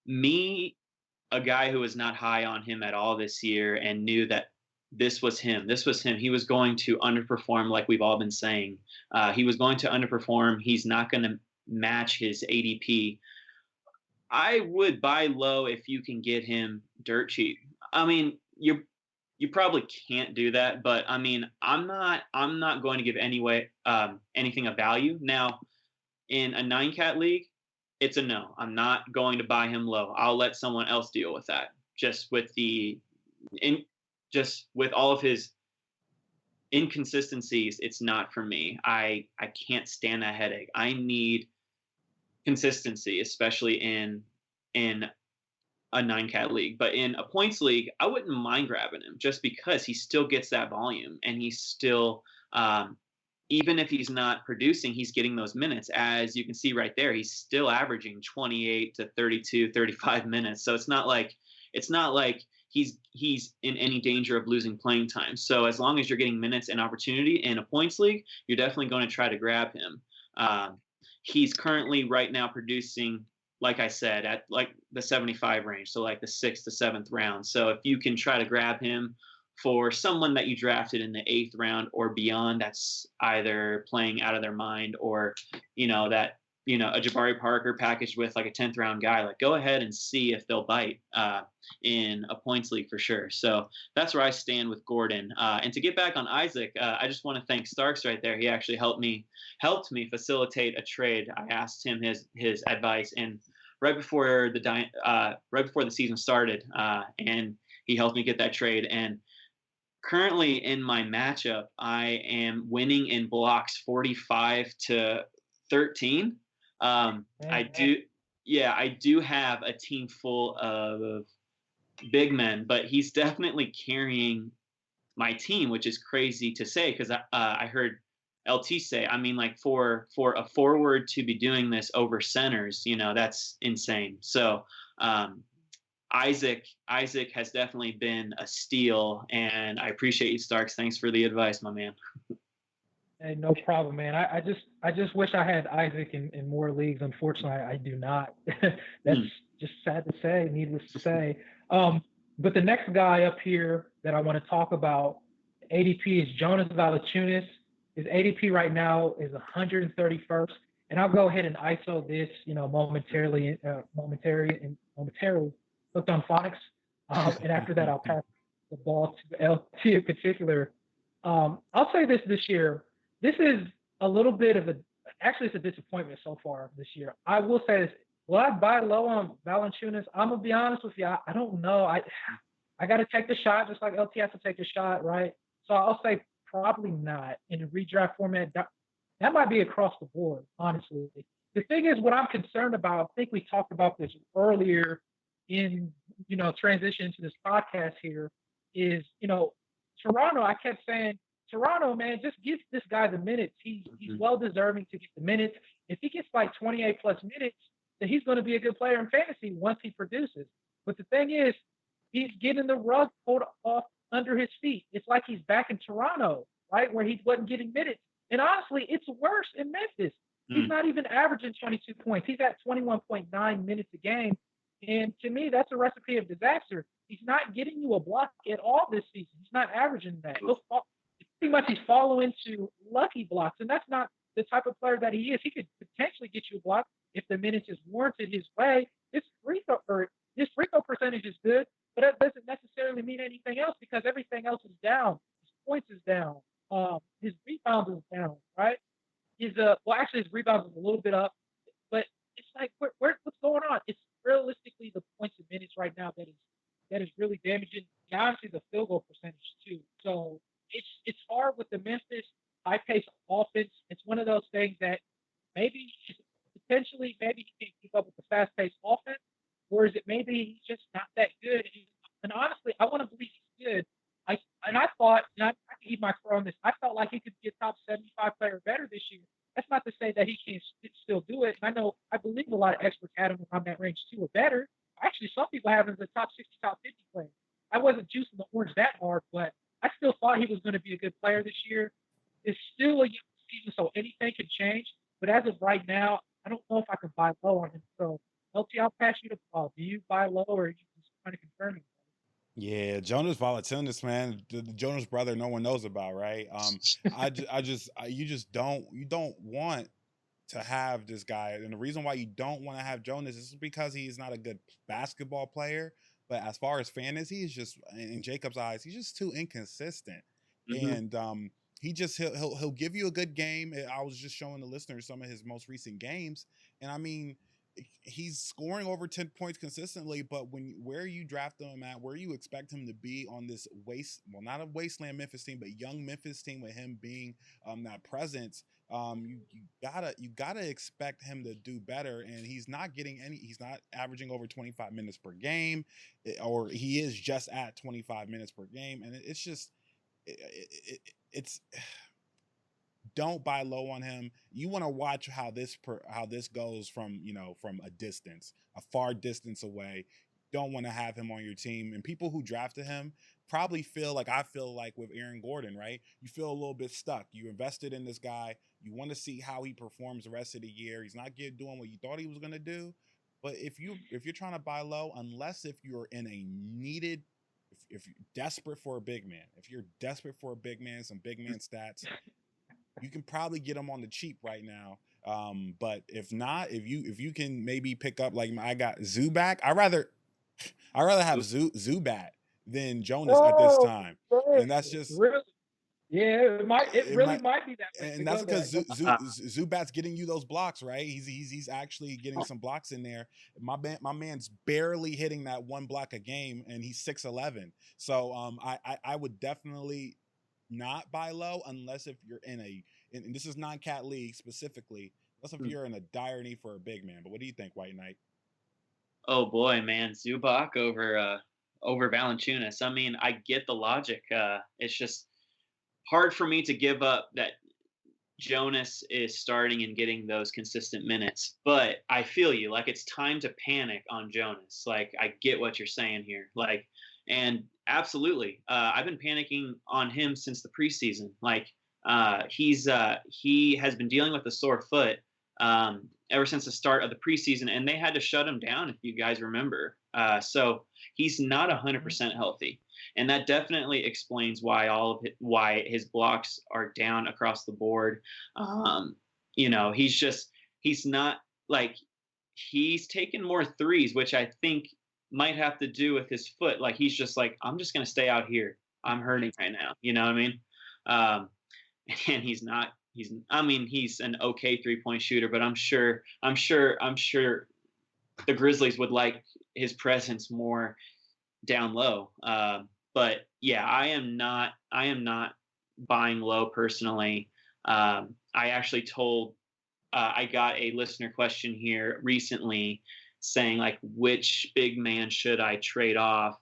me, a guy who was not high on him at all this year and knew that this was him. He was going to underperform, like we've all been saying. He was going to underperform. He's not going to match his ADP. I would buy low if you can get him dirt cheap. You probably can't do that, but I'm not going to give anything of value. Now, in a 9-cat league, it's a no. I'm not going to buy him low. I'll let someone else deal with that. Just with all of his inconsistencies, it's not for me. I can't stand that headache. I need consistency, especially in a 9-cat league. But in a points league, I wouldn't mind grabbing him, just because he still gets that volume, and he's still, even if he's not producing, he's getting those minutes. As you can see right there, he's still averaging 28 to 32, 35 minutes. So it's not like he's in any danger of losing playing time. So as long as you're getting minutes and opportunity in a points league, you're definitely going to try to grab him. He's currently right now producing, like I said, at like the 75 range, so like the 6th to 7th round. So if you can try to grab him for someone that you drafted in the 8th round or beyond, that's either playing out of their mind, or a Jabari Parker packaged with like a 10th round guy, like, go ahead and see if they'll bite in a points league for sure. So that's where I stand with Gordon. And to get back on Isaac, I just want to thank Starks right there. He actually helped me facilitate a trade. I asked him his advice, and right before the season started, and he helped me get that trade. And currently in my matchup, I am winning in blocks 45 to 13. I do have a team full of big men, but he's definitely carrying my team, which is crazy to say, because I heard LT say, like for a forward to be doing this over centers, that's insane. So Isaac has definitely been a steal, and I appreciate you, Starks. Thanks for the advice, my man. Hey, no problem, man. I just wish I had Isaac in more leagues. Unfortunately, I do not. That's just sad to say, needless to say. But the next guy up here that I want to talk about, ADP, is Jonas Valanciunas. His ADP right now is 131st, and I'll go ahead and ISO this, momentarily looked on Phonics, and after that I'll pass the ball to LT in particular. I'll say this year, this is a little bit of actually it's a disappointment so far this year. I will say this. Will I buy low on Valanciunas? I'm gonna be honest with you. I don't know. I got to take the shot, just like LT has to take a shot, right? So I'll say probably not in a redraft format. That might be across the board, honestly. The thing is, what I'm concerned about, I think we talked about this earlier in, transition to this podcast here, is, Toronto. I kept saying, Toronto, man, just give this guy the minutes. He's well deserving to get the minutes. If he gets like 28 plus minutes, then he's going to be a good player in fantasy once he produces. But the thing is, he's getting the rug pulled off under his feet. It's like he's back in Toronto, right, where he wasn't getting minutes. And honestly, it's worse in Memphis. He's not even averaging 22 points. He's at 21.9 minutes a game. And to me, that's a recipe of disaster. He's not getting you a block at all this season. He's not averaging that. Pretty much he's falling into lucky blocks, and that's not the type of player that he is. He could potentially get you a block if the minutes is warranted his way. His free throw percentage is good, but that doesn't necessarily mean anything else because everything else is down. His points is down. His rebounds is down, right? His rebounds is a little bit up, but it's like what's going on? It's realistically the points and minutes right now that is really damaging. And honestly, the field goal percentage too. So it's hard with the Memphis high-paced offense. It's one of those things that maybe he can't keep up with the fast-paced offense, or is it maybe he's just not that good? And honestly, I want to believe he's good. I thought, and I can eat my crow on this, I felt like he could be a top 75 player better this year. That's not to say that he can't still do it. And I believe a lot of experts had him around that range too or better. Actually, some people have him as a top 60, top 50 player. I wasn't juicing the orange that hard, but I still thought he was going to be a good player this year. It's still a young season, so anything can change. But as of right now, I don't know if I can buy low on him. So, LT, I'll pass you the ball. Do you buy low, or are you just trying to confirm it? Yeah, Jonas Valanciunas, man, the Jonas brother, no one knows about, right? You don't want to have this guy, and the reason why you don't want to have Jonas is because he's not a good basketball player. But as far as fantasy, he's just, in Jacob's eyes, he's just too inconsistent, and he'll give you a good game. I was just showing the listeners some of his most recent games, and I mean, he's scoring over 10 points consistently, but where you draft him at, where you expect him to be on this not a wasteland Memphis team, but young Memphis team, with him being that presence, you gotta expect him to do better. And he's not averaging over 25 minutes per game, or he is just at 25 minutes per game. And it's just, it's don't buy low on him. You want to watch how this goes from a distance, a far distance away. Don't want to have him on your team. And people who drafted him probably feel like I feel like with Aaron Gordon, right? You feel a little bit stuck. You invested in this guy. You want to see how he performs the rest of the year. He's not doing what you thought he was going to do. But if you're trying to buy low, unless if you're in a needed, if you're desperate for a big man, some big man stats, you can probably get them on the cheap right now. But if not, if you can maybe pick up, like I got Zubac, I'd rather have Zubat than Jonas at this time. And that's just really, yeah, it might be that way. And that's because Zubat's getting you those blocks, right? He's actually getting some blocks in there. My man's barely hitting that one block a game, and he's 6'11". So I would definitely not buy low unless if you're and this is non-cat league specifically, unless if you're in a dire need for a big man. But what do you think, White Knight? Oh boy, man, Zubac over Valanciunas. I mean, I get the logic. It's just hard for me to give up that Jonas is starting and getting those consistent minutes. But I feel you. Like, it's time to panic on Jonas. Like, I get what you're saying here. Like, and absolutely, I've been panicking on him since the preseason. Like, he has been dealing with a sore foot, ever since the start of the preseason, and they had to shut him down, if you guys remember. So he's not 100% healthy, and that definitely explains why his blocks are down across the board. He's not like he's taken more threes, which I think might have to do with his foot. Like he's just like, I'm just gonna stay out here. I'm hurting right now. You know what I mean? And he's not. He's an okay 3-point shooter, but I'm sure the Grizzlies would like his presence more down low. But yeah, I am not buying low personally. I actually told I got a listener question here recently saying like, which big man should I trade off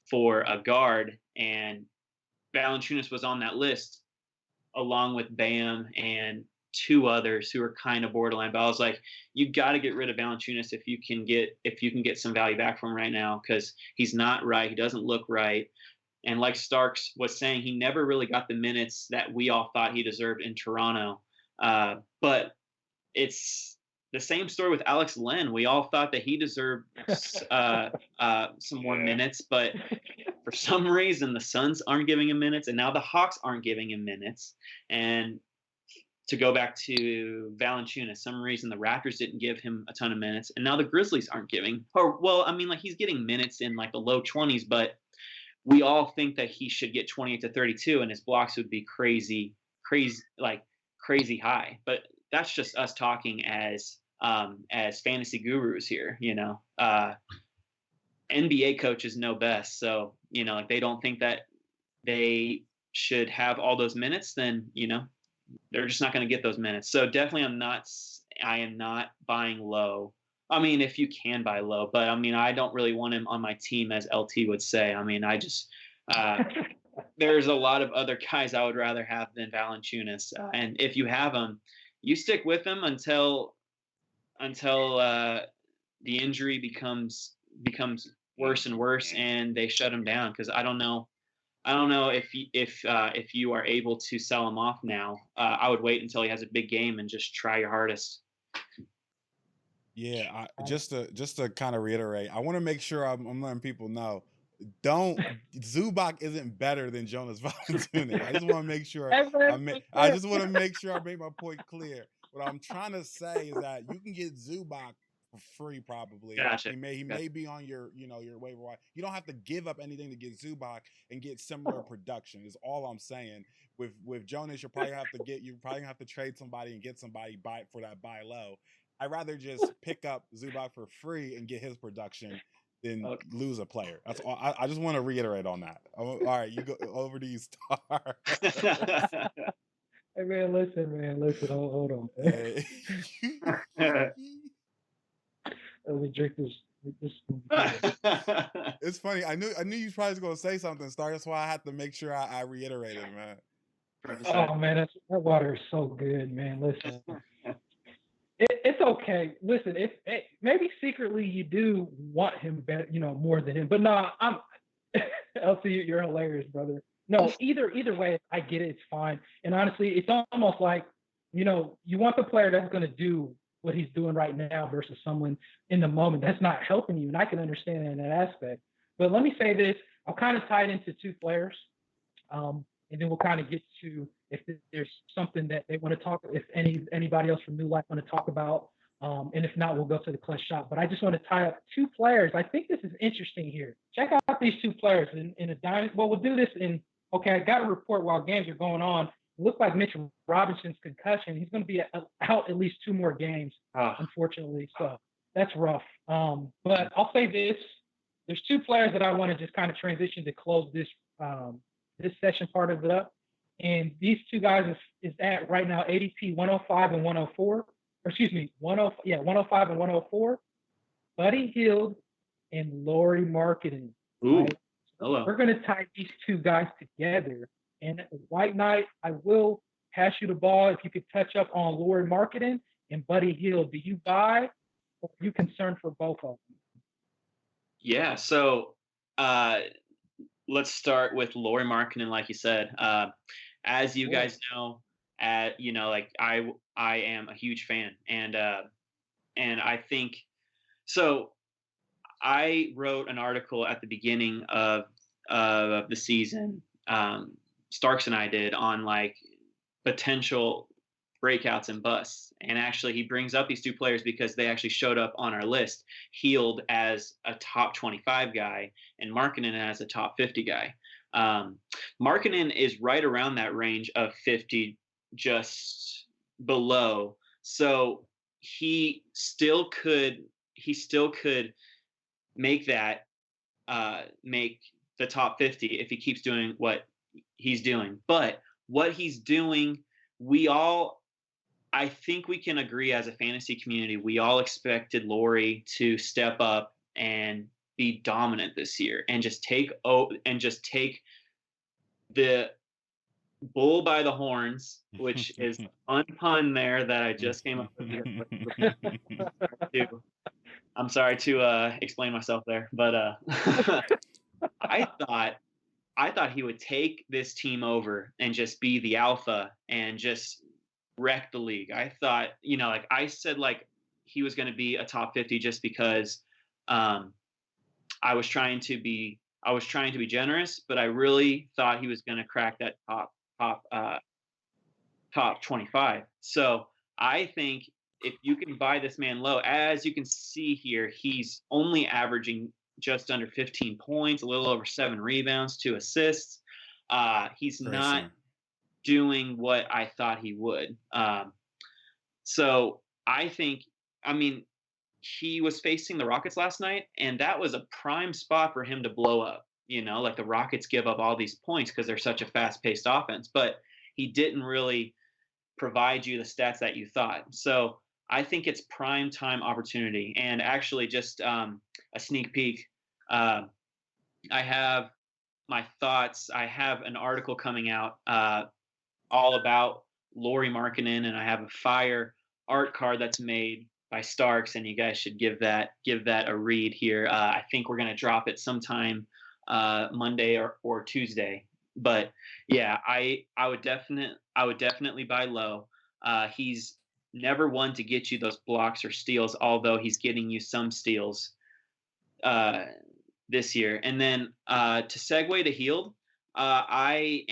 for a guard? And Valanciunas was on that list along with Bam and two others who are kind of borderline. But I was like, you got to get rid of Valanciunas if you can get some value back from him right now, because he's not right. He doesn't look right. And like Starks was saying, he never really got the minutes that we all thought he deserved in Toronto. But it's the same story with Alex Len. We all thought that he deserved some more minutes, but for some reason the Suns aren't giving him minutes, and now the Hawks aren't giving him minutes. And to go back to Valanciunas, some reason the Raptors didn't give him a ton of minutes, and now the Grizzlies aren't giving. He's getting minutes in like the low 20s, but we all think that he should get 28 to 32, and his blocks would be crazy high. But that's just us talking as fantasy gurus here, NBA coaches know best. So, like they don't think that they should have all those minutes, then, they're just not going to get those minutes. So definitely I am not buying low. I mean, if you can buy low, but I mean, I don't really want him on my team, as LT would say. I mean, I just, there's a lot of other guys I would rather have than Valanciunas. And if you have him, you stick with him until the injury becomes worse and worse, and they shut him down. Because I don't know if you are able to sell him off now. I would wait until he has a big game and just try your hardest. Yeah, just to kind of reiterate, I want to make sure I'm letting people know. Zubac isn't better than Jonas Valanciunas. I just want to make sure I make my point clear. What I'm trying to say is that you can get Zubac for free, probably. Gotcha. He may be on your waiver wire. You don't have to give up anything to get Zubac and get similar production. Is all I'm saying. With Jonas, you probably have to trade somebody and get somebody buy low. I'd rather just pick up Zubac for free and get his production than lose a player. That's all. I just want to reiterate on that. All right, you go over to you, Star. Hey man, listen. Hold on. Hey. Let me drink this. It's funny. I knew you was probably going to say something, Star. That's why I had to make sure I reiterated, man. Oh man, that water is so good, man. Listen. It's okay. Listen, maybe secretly you do want him better, more than him. But no, LC, you're hilarious, brother. No, either way, I get it. It's fine. And honestly, it's almost like, you want the player that's going to do what he's doing right now versus someone in the moment that's not helping you. And I can understand that in that aspect. But let me say this. I'll kind of tie it into two players. And then we'll kind of get to if there's something that they want to talk, if anybody else from New Life want to talk about. And if not, we'll go to the clutch shot. But I just want to tie up two players. I think this is interesting here. Check out these two players in a dynasty. Well, we'll do this I got a report while games are going on. It looks like Mitchell Robinson's concussion. He's going to be out at least 2 more games, unfortunately. So that's rough. But I'll say this. There's 2 players that I want to just kind of transition to close this session part of it up. And these 2 guys is at right now ADP 105 and 104. Or excuse me, 105 and 104. Buddy Hield and Lauri Markkanen. Ooh, right? hello. We're going to tie these 2 guys together. And White Knight, I will pass you the ball if you could touch up on Lauri Markkanen and Buddy Hield. Do you buy, or are you concerned for both of them? Yeah, so let's start with Lauri Markkanen, like you said. As you guys know, I am a huge fan, and and I think so. I wrote an article at the beginning of the season. Starks and I did on like potential breakouts and busts. And actually, he brings up these two players because they actually showed up on our list, Healed as a top 25 guy and Markkanen as a top 50 guy. Markkanen is right around that range of 50, just below. So he still could make that make the top 50 if he keeps doing what he's doing. But what he's doing, we all, I think we can agree as a fantasy community, we all expected Laurie to step up and be dominant this year and just take the bull by the horns, which is unpun there that I just came up with. I'm sorry to explain myself there, but I thought he would take this team over and just be the alpha and just wreck the league. I thought, like I said, like he was going to be a top 50 just because I was trying to be generous, but I really thought he was going to crack that top 25. So I think if you can buy this man low, as you can see here, he's only averaging just under 15 points, a little over 7 rebounds, 2 assists. He's not doing what I thought he would. So I think, he was facing the Rockets last night, and that was a prime spot for him to blow up. Like the Rockets give up all these points because they're such a fast-paced offense, but he didn't really provide you the stats that you thought. So I think it's prime time opportunity. And actually, just a sneak peek, I have my thoughts. I have an article coming out all about Lauri Markkanen, and I have a fire art card that's made by Starks, and you guys should give that a read here. I think we're gonna drop it sometime Monday or Tuesday. But yeah, I would definitely buy low. He's never one to get you those blocks or steals, although he's getting you some steals this year. And then to segue to Healed, I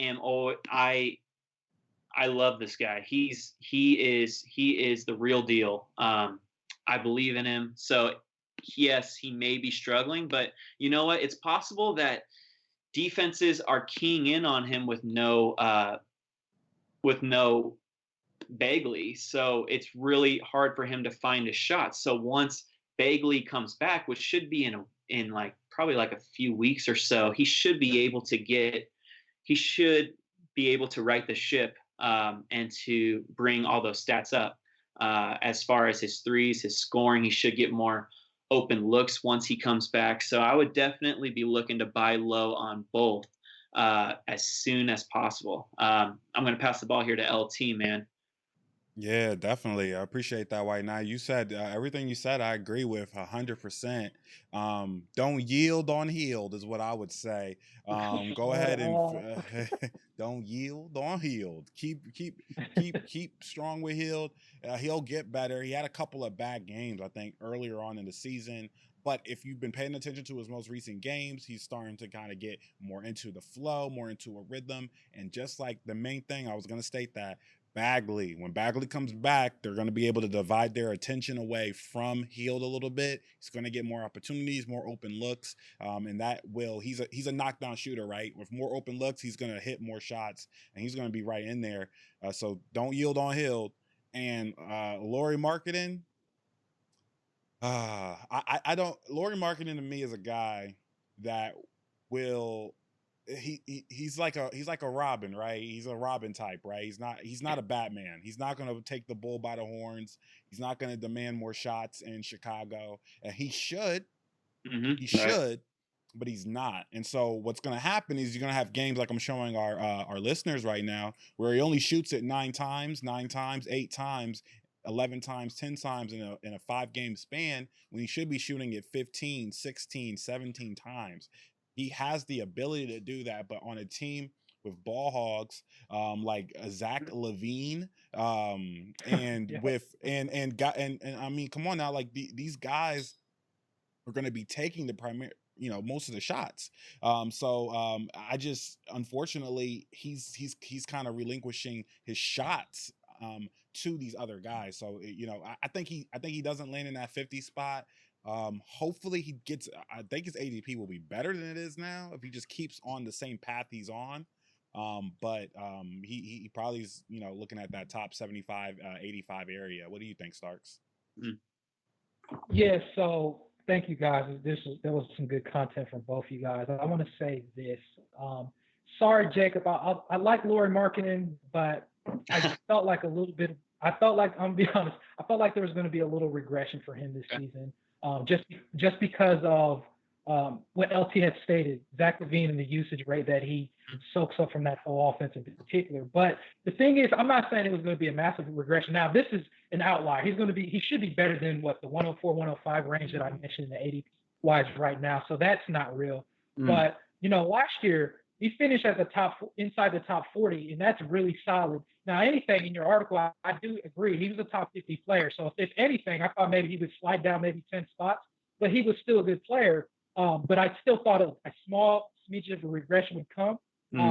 love this guy. He is the real deal. I believe in him. So yes, he may be struggling, but you know what? It's possible that defenses are keying in on him with no Bagley. So it's really hard for him to find his shot. So once Bagley comes back, which should be in like probably like a few weeks or so, he should be able to right the ship and to bring all those stats up. As far as his threes, his scoring, he should get more open looks once he comes back. So I would definitely be looking to buy low on both as soon as possible. I'm going to pass the ball here to LT, man. Yeah, definitely. I appreciate that, White Knight. You said everything you said, I agree with 100%. Don't yield on Healed is what I would say. Go ahead and don't yield on Healed. Keep strong with Healed. He'll get better. He had a couple of bad games, I think, earlier on in the season. But if you've been paying attention to his most recent games, he's starting to kind of get more into the flow, more into a rhythm. And just like the main thing, I was going to state that when Bagley comes back, they're going to be able to divide their attention away from Healed a little bit. He's going to get more opportunities, more open looks, and that will. He's a knockdown shooter, right? With more open looks, he's going to hit more shots, and he's going to be right in there. So don't yield on Healed. And Lauri Markkanen, I don't. Lauri Markkanen to me is a guy that will. He's like a Robin, right? He's a Robin type, right? He's not a Batman. He's not going to take the bull by the horns. He's not going to demand more shots in Chicago, and he should. Mm-hmm. He should, but he's not. And so what's going to happen is you're going to have games like I'm showing our listeners right now, where he only shoots it 9 times, 8 times, 11 times, 10 times in a 5-game span, when he should be shooting it 15, 16, 17 times. He has the ability to do that, but on a team with ball hogs, like Zach Levine, and Yeah. with and I mean, come on now, like these guys are going to be taking the primary, most of the shots. I just, unfortunately, he's kind of relinquishing his shots to these other guys. So I think he doesn't land in that 50 spot. Hopefully he gets. I think his ADP will be better than it is now if he just keeps on the same path he's on. He probably is looking at that top 75, 85 area. What do you think, Starks? Mm. Yeah, so thank you guys. There was some good content from both you guys. I want to say this. Sorry, Jacob. I like Lauri Markkanen, but I felt like a little bit. I felt like I'm gonna be honest. I felt like there was going to be a little regression for him this season, just because of what LT had stated, Zach LaVine and the usage rate that he soaks up from that whole offense in particular. But the thing is, I'm not saying it was going to be a massive regression. Now, this is an outlier. He should be better than the 104, 105 range that I mentioned in the 80 wise right now. So that's not real. But, last year, he finished at inside the top 40, and that's really solid. Now, anything in your article, I do agree. He was a top 50 player. So if anything, I thought maybe he would slide down maybe 10 spots, but he was still a good player. But I still thought a small smidge of a regression would come.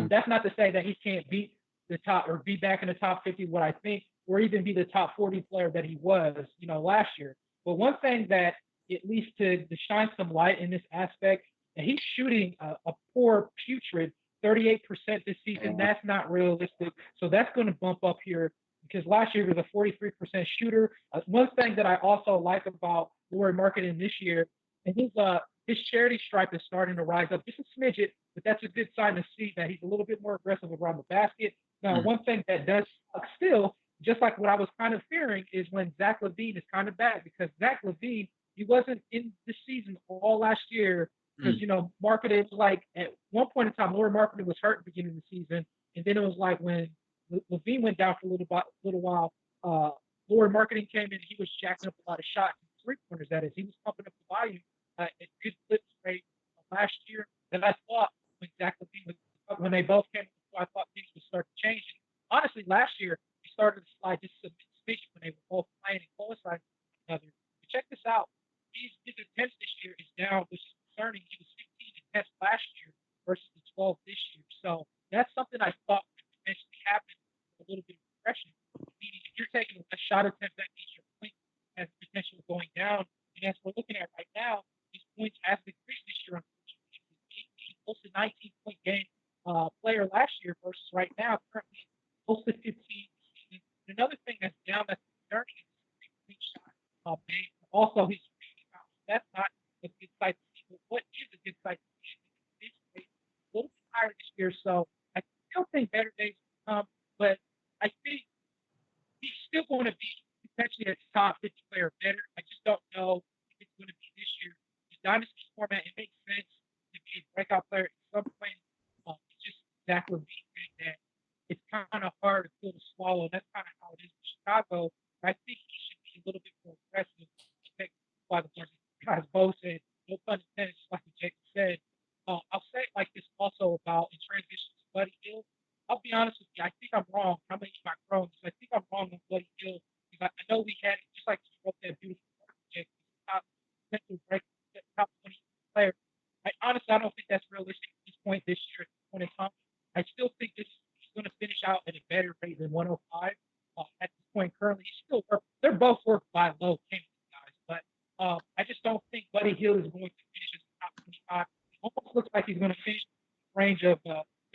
That's not to say that he can't beat the top or be back in the top 50, what I think, or even be the top 40 player that he was, last year. But one thing that, at least to shine some light in this aspect, and he's shooting a poor putrid 38% this season. That's not realistic. So that's going to bump up here because last year he was a 43% shooter. One thing that I also like about Lauri Markkanen this year, and his charity stripe is starting to rise up just a smidget, but that's a good sign to see that he's a little bit more aggressive around the basket. Now, one thing that does still, just like what I was kind of fearing, is when Zach LaVine is kind of back, because Zach LaVine, he wasn't in the season all last year because, Markkanen was like, at one point in time, Lauri Markkanen was hurt at the beginning of the season. And then it was like when LaVine went down for a little while, Lauri Markkanen came in and he was jacking up a lot of shots, three-pointers, that is. He was pumping up the volume at good clips rate last year. And I thought when Zach LaVine when they both came, I thought things would start to change. And honestly, last year, he started to slide just a bit when they were both playing and coinciding with each other. But check this out. His attempts this year is down, which is concerning. He was 15 attempts last year versus the 12 this year. So that's something I thought could potentially happen, a little bit of regression. Meaning if you're taking a shot attempt, that means your point has the potential of going down. And as we're looking at right now, his points have decreased this year. He close to 19-point game player last year versus right now currently close to 15. And another thing that's down that's concerning is his 3-point shot made. Also, his rebounds. That's not a good sight to see. But what is a good sight to see? His rate a little bit higher this year. So I still think better days will come, but I think he's still going to be potentially a top 50 player better. I just don't know if it's going to be this year. The Dynasty format, it makes sense to be a breakout player at some point. It's just Zach LaVine thing that it's kind of hard to feel to swallow. That's kind of how it is in Chicago. But I think he should be a little bit more aggressive. Why the guys both said, no pun intended, just like Jacob said. I'll say it like this also about in transition to Buddy Hield. I'll be honest with you. I think I'm wrong. I'm going to eat my crows. I think I'm wrong on Buddy Hield because I know we had it just like you wrote that beautiful project. Top potential break, top 20 player. Honestly, I don't think that's realistic at this point this year. At this point in time, I still think he's going to finish out at a better rate than 105. At this point, currently, they're both worth by low payments, guys. But I just don't think Buddy Hield is going to finish as a top 25. It almost looks like he's going to finish in the range of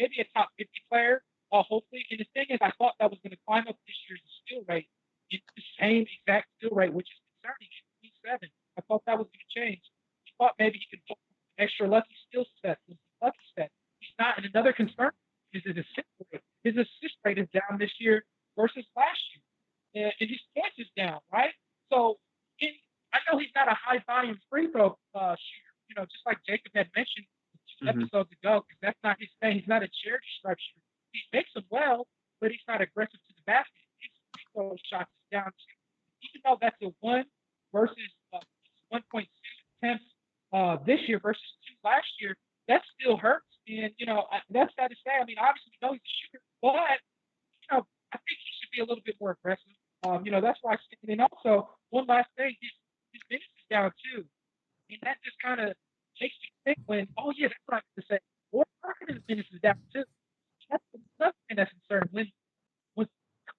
maybe a top 50 player. Hopefully, and the thing is, I thought that was going to climb up this year's steal rate. It's the same exact steal rate, which is concerning at 27. I thought that was going to change. I thought maybe he could extra lucky steal set, lucky set. He's not. And another concern is his assist rate. His assist rate is down this year versus last year. And his points is down, right? So I know he's not a high volume free throw shooter, just like Jacob had mentioned 2 episodes ago, because that's not his thing. He's not a charity stripe shooter. He makes them well, but he's not aggressive to the basket. His free throw shots is down too. Even though that's a 1 versus 1.6 attempts this year versus 2 last year, that still hurts. And, that's sad to say. I mean, obviously, we know that's why I see. And also, one last thing, his minutes is down too, and that just kind of makes me think when, oh yeah, that's what I was to say. Or Parker's minutes is down too. That's another thing that's concerning. When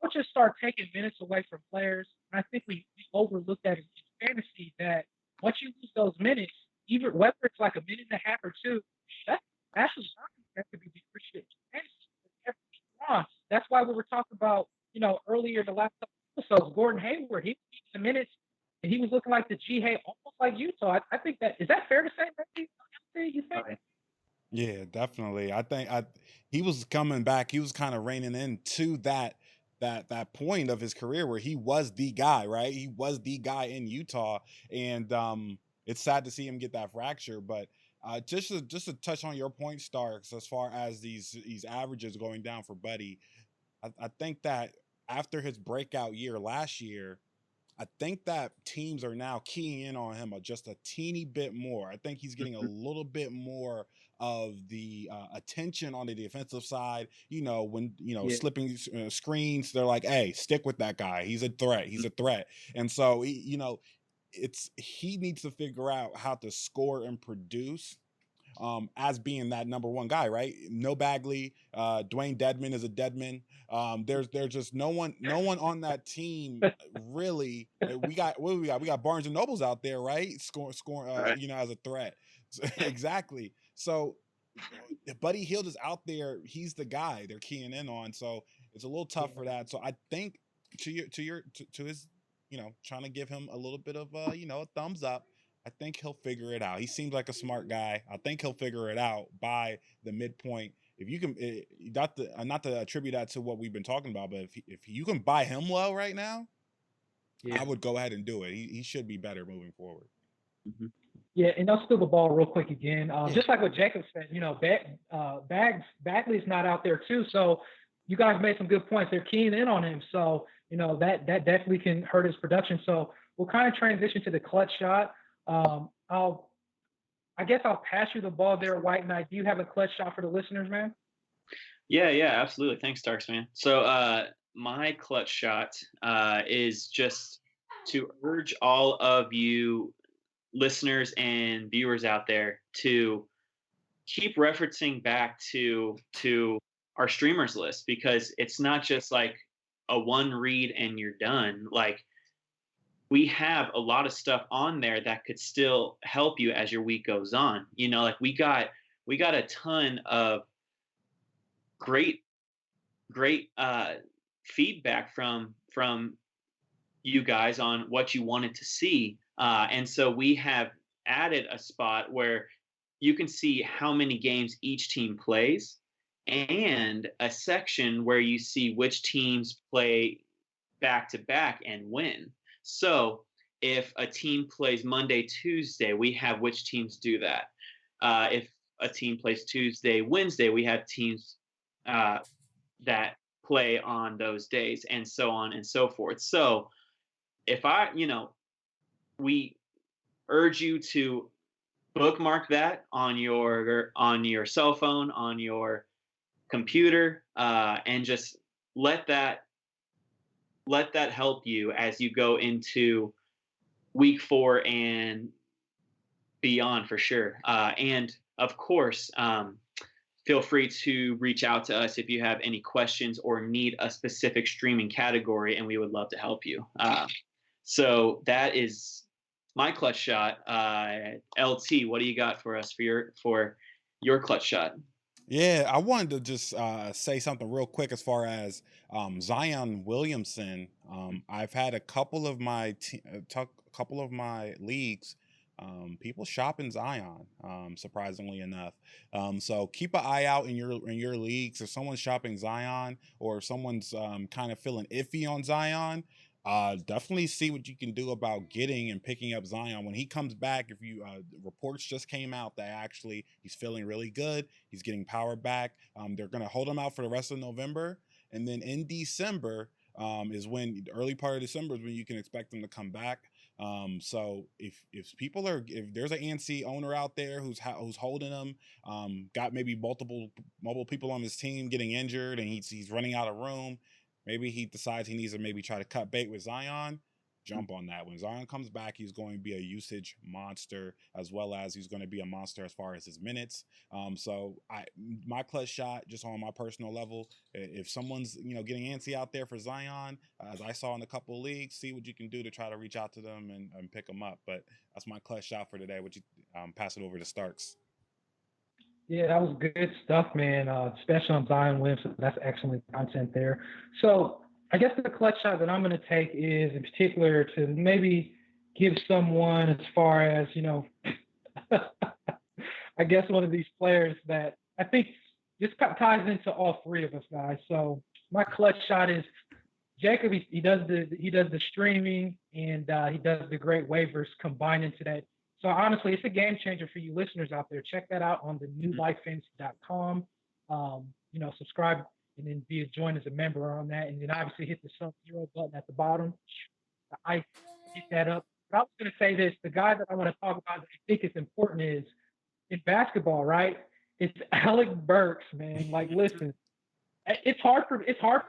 coaches start taking minutes away from players, and I think we overlook that in fantasy that once you lose those minutes, even whether it's like a minute and a half or two, that's actually that could be depreciated. That's why we were talking about, earlier the last couple episodes, Gordon Hayward, he was the minutes and he was looking like the G Hay, almost like Utah. I think that is that fair to say, maybe? You think? Right. Yeah, definitely. I think he was coming back. He was kind of reining into that point of his career where he was the guy, right? He was the guy in Utah, and it's sad to see him get that fracture. But just to touch on your point, Starks, as far as these averages going down for Buddy, I think that after his breakout year last year, I think that teams are now keying in on him just a teeny bit more. I think he's getting a little bit more of the attention on the defensive side. When Yeah. slipping screens, they're like, "Hey, stick with that guy. He's a threat. He's a threat." And so he needs to figure out how to score and produce as being that number one guy, right? No Bagley, Dwayne Dedman is a Deadman. There's just no one on that team really. We got what do we got? We got Barnes and Nobles out there, right? Scoring, Right. as a threat. Exactly. So Buddy Hield is out there. He's the guy they're keying in on. So it's a little tough for that. So I think to his, trying to give him a little bit of a thumbs up. I think he'll figure it out. He seems like a smart guy. I think he'll figure it out by the midpoint. If you can, not to attribute that to what we've been talking about, but if you can buy him low right now, Yeah. I would go ahead and do it. He should be better moving forward. Mhm. Yeah, and I'll steal the ball real quick again. Yeah. Just like what Jacob said, Bagley's not out there too. So you guys made some good points. They're keying in on him. So, that definitely can hurt his production. So we'll kind of transition to the clutch shot. I guess I'll pass you the ball there, White Knight. Do you have a clutch shot for the listeners, man? Yeah, absolutely. Thanks, Starks, man. So my clutch shot is just to urge all of you listeners and viewers out there to keep referencing back to our streamers list, because it's not just like a one read and you're done. Like, we have a lot of stuff on there that could still help you as your week goes on. Like we got a ton of great feedback from you guys on what you wanted to see, and so we have added a spot where you can see how many games each team plays, and a section where you see which teams play back to back and win. So if a team plays Monday, Tuesday, we have which teams do that. If a team plays Tuesday, Wednesday, we have teams that play on those days, and so on and so forth. So if we urge you to bookmark that on your cell phone, on your computer, and just let that help you as you go into week 4 and beyond, for sure. And of course, feel free to reach out to us if you have any questions or need a specific streaming category, and we would love to help you. So that is my clutch shot. LT, what do you got for us for your clutch shot? Yeah, I wanted to just say something real quick as far as Zion Williamson. I've had a couple of my leagues, people shopping Zion. Surprisingly enough, so keep an eye out in your leagues. If someone's shopping Zion, or if someone's kind of feeling iffy on Zion, definitely see what you can do about getting and picking up Zion when he comes back. If you reports just came out that actually he's feeling really good, he's getting power back. They're going to hold him out for the rest of November, and then in December is when the early part of December is when you can expect them to come back. So if there's an ANC owner out there who's holding him, got maybe multiple people on his team getting injured, and he's running out of room, maybe he decides he needs to maybe try to cut bait with Zion. Jump on that. When Zion comes back, he's going to be a usage monster, as well as he's going to be a monster as far as his minutes. So my clutch shot, just on my personal level, if someone's getting antsy out there for Zion, as I saw in a couple of leagues, see what you can do to try to reach out to them and pick them up. But that's my clutch shot for today. Would you pass it over to Starks? Yeah, that was good stuff, man. Especially on Zion Williamson. That's excellent content there. So I guess the clutch shot that I'm going to take is in particular to maybe give someone as far as, I guess one of these players that I think this ties into all three of us guys. So my clutch shot is Jacob. He does the streaming and he does the great waivers combined into that. So honestly, it's a game changer for you listeners out there. Check that out on the newlifefantasy.com. Subscribe and then join as a member on that. And then obviously hit the Sub-Zero button at the bottom. I hit that up. But I was going to say this. The guy that I want to talk about that I think is important is in basketball, right? It's Alec Burks, man. Like, listen, it's hard.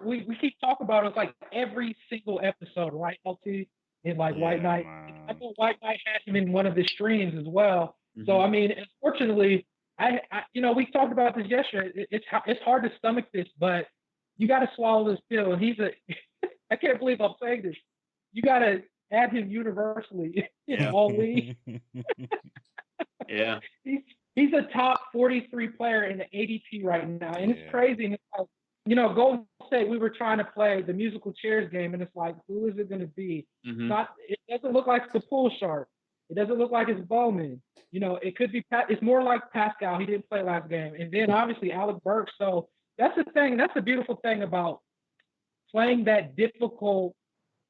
We keep talking about it like every single episode, right, LT? In like White Knight. I know White Knight has him in one of his streams as well. Mm-hmm. So, I mean, unfortunately, we talked about this yesterday. It's hard to stomach this, but you got to swallow this pill. And I can't believe I'm saying this. You got to add him universally in all leagues. Yeah. He's a top 43 player in the ADP right now. And it's crazy. And it's like, Golden State, we were trying to play the musical chairs game, and it's like, who is it going to be? Mm-hmm. It doesn't look like the pool shark. It doesn't look like it's Bowman. It could be. It's more like Pascal. He didn't play last game, and then obviously Alec Burks. So that's the thing. That's the beautiful thing about playing that difficult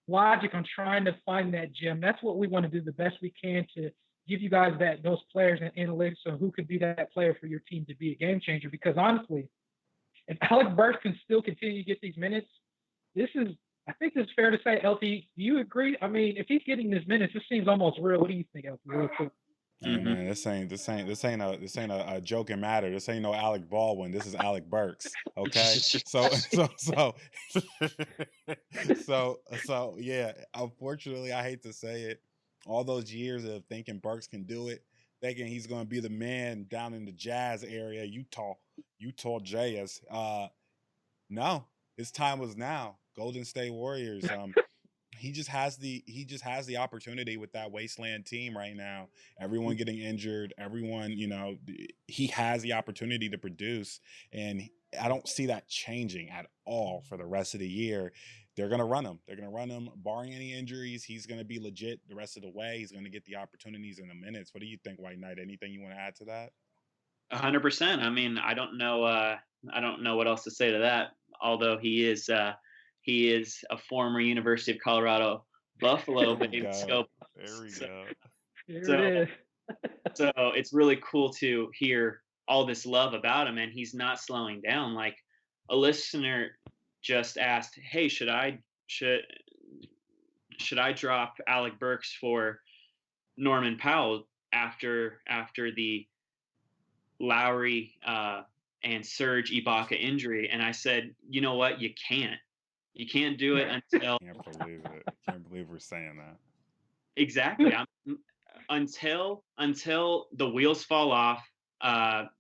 logic on trying to find that gem. That's what we want to do the best we can to give you guys those players and analytics on who could be that player for your team to be a game changer. Because honestly, if Alec Burks can still continue to get these minutes, I think it's fair to say, LT, do you agree? I mean, if he's getting these minutes, this seems almost real. What do you think, LT? Real quick. Hey man, this ain't a joking matter. This ain't no Alec Baldwin. This is Alec Burks. Okay. So yeah, unfortunately I hate to say it. All those years of thinking Burks can do it, thinking he's gonna be the man down in the Jazz area, Utah Jazz. No, his time was now. Golden State Warriors. He just has the opportunity with that wasteland team right now. Everyone getting injured, everyone, he has the opportunity to produce, and I don't see that changing at all for the rest of the year. They're going to run him. Barring any injuries. He's going to be legit the rest of the way. He's going to get the opportunities in the minutes. What do you think, White Knight? Anything you want to add to that? 100%. I mean, I don't know what else to say to that. Although he is a former University of Colorado Buffalo. There we go. So it's really cool to hear all this love about him, and he's not slowing down. Like a listener just asked, "Hey, should I drop Alec Burks for Norman Powell after the Lowry and Serge Ibaka injury?" And I said, you know what? You can't do it until. Can't believe it. Can't believe we're saying that. Exactly. Until the wheels fall off,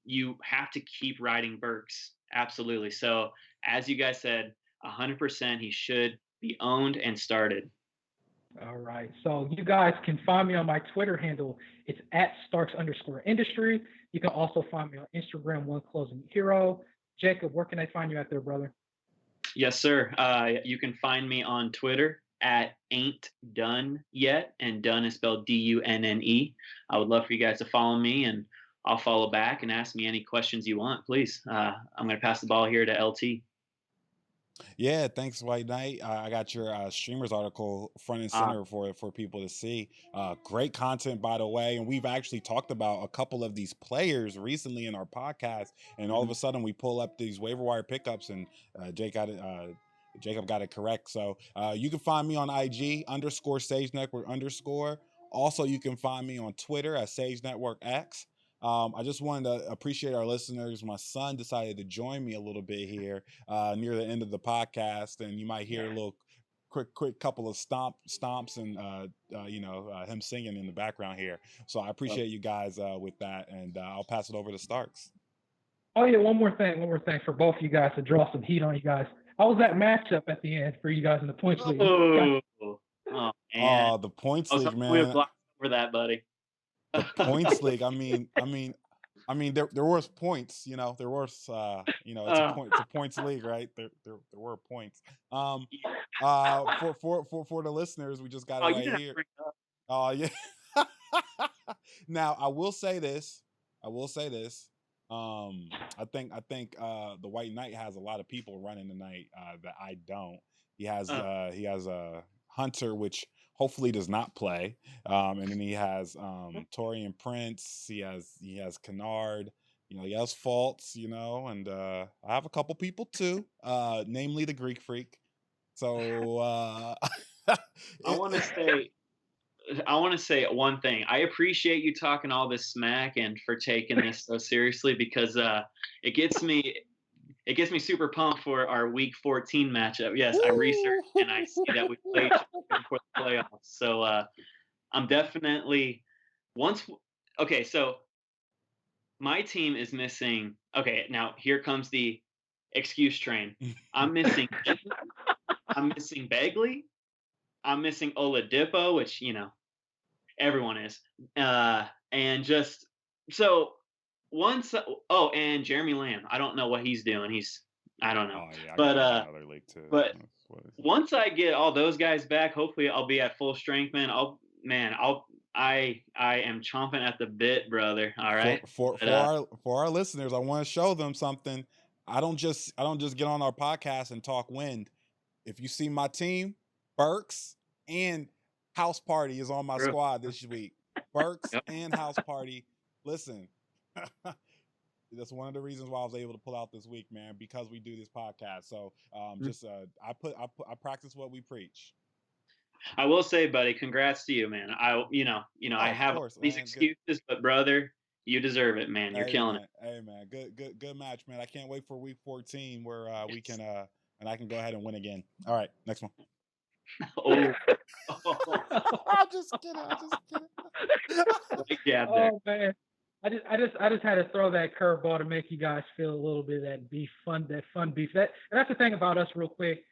you have to keep riding Burks. Absolutely. So as you guys said, 100%, he should be owned and started. All right. So you guys can find me on my Twitter handle. It's @Starks_industry. You can also find me on Instagram, OneClosingHero. Jacob, where can I find you out there, brother? Yes, sir. You can find me on Twitter @Ain'tDoneYet, and done is spelled DUNNE. I would love for you guys to follow me, and I'll follow back and ask me any questions you want, please. I'm going to pass the ball here to LT. Yeah, thanks, White Knight. I got your streamers article front and center for people to see. Great content, by the way. And we've actually talked about a couple of these players recently in our podcast. And all of a sudden, we pull up these waiver wire pickups, and Jacob got it correct. So you can find me on IG _Sage Network _. Also, you can find me on Twitter at Sage Network X. I just wanted to appreciate our listeners. My son decided to join me a little bit here near the end of the podcast, and you might hear a little quick couple of stomps and him singing in the background here. So I appreciate you guys with that, and I'll pass it over to Starks. Oh yeah, one more thing for both of you guys to draw some heat on you guys. How was that matchup at the end for you guys in the points league? Oh, man. The points I was league, hoping we would man. block over that, buddy. The points league. I mean, there was points. There was, it's a points league, right? There were points. For the listeners, we just got it right here. Oh yeah. Now I will say this. I think the White Knight has a lot of people running tonight that I don't. He has a Hunter, which hopefully does not play, and then he has Torian Prince. He has Kennard. He has Faults. And I have a couple people too, namely the Greek Freak. So I want to say one thing. I appreciate you talking all this smack and for taking this so seriously, because it gets me super pumped for our Week 14 matchup. Yes, I researched and I see that we played before the playoffs. So I'm definitely okay. So my team is missing. Okay, now here comes the excuse train. I'm missing Bagley. I'm missing Oladipo, which everyone is, and just so once. Oh, and Jeremy Lamb. I don't know what he's doing. I don't know. Oh, yeah, another league too. But once I get all those guys back, hopefully I'll be at full strength, man. I am chomping at the bit, brother. All right. For our listeners, I want to show them something. I don't just get on our podcast and talk wind. If you see my team, Burks and House Party is on my squad this week. Burks and House Party. Listen, that's one of the reasons why I was able to pull out this week, man, because we do this podcast. So I practice what we preach. I will say, buddy, congrats to you, man. I have these excuses, but brother, you deserve it, man. You're killing it. Hey, man, good match, man. I can't wait for Week 14 where we can and I can go ahead and win again. All right, next one. I'm just kidding. Oh man, I just had to throw that curveball to make you guys feel a little bit of that fun beef. And that's the thing about us, real quick,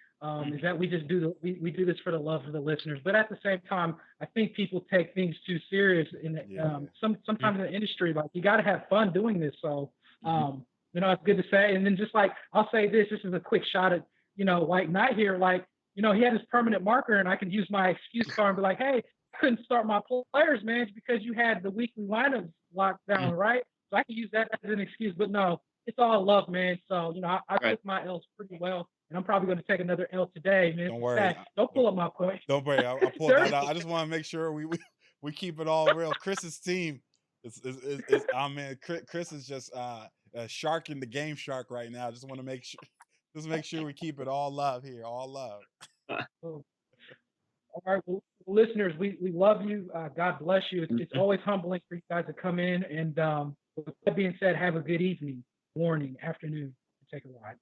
is that we just we do this for the love of the listeners. But at the same time, I think people take things too serious sometimes in the industry. Like, you got to have fun doing this. So it's good to say. And then just like, I'll say this is a quick shot at White Knight here. Like, he had his permanent marker, and I can use my excuse card and be like, hey, I couldn't start my players, man, it's because you had the weekly lineups locked down, right? So I can use that as an excuse. But no, it's all love, man. So, I took my L's pretty well, and I'm probably going to take another L today, man. Don't worry. Don't pull up my point. Don't worry. I'll pull that out. I just want to make sure we keep it all real. Chris's team is man, Chris is just a shark in the game shark right now. Just want to make sure we keep it all love here. All love. All right, well, listeners, we love you. God bless you. It's always humbling for you guys to come in. And with that being said, have a good evening, morning, afternoon. Take a ride.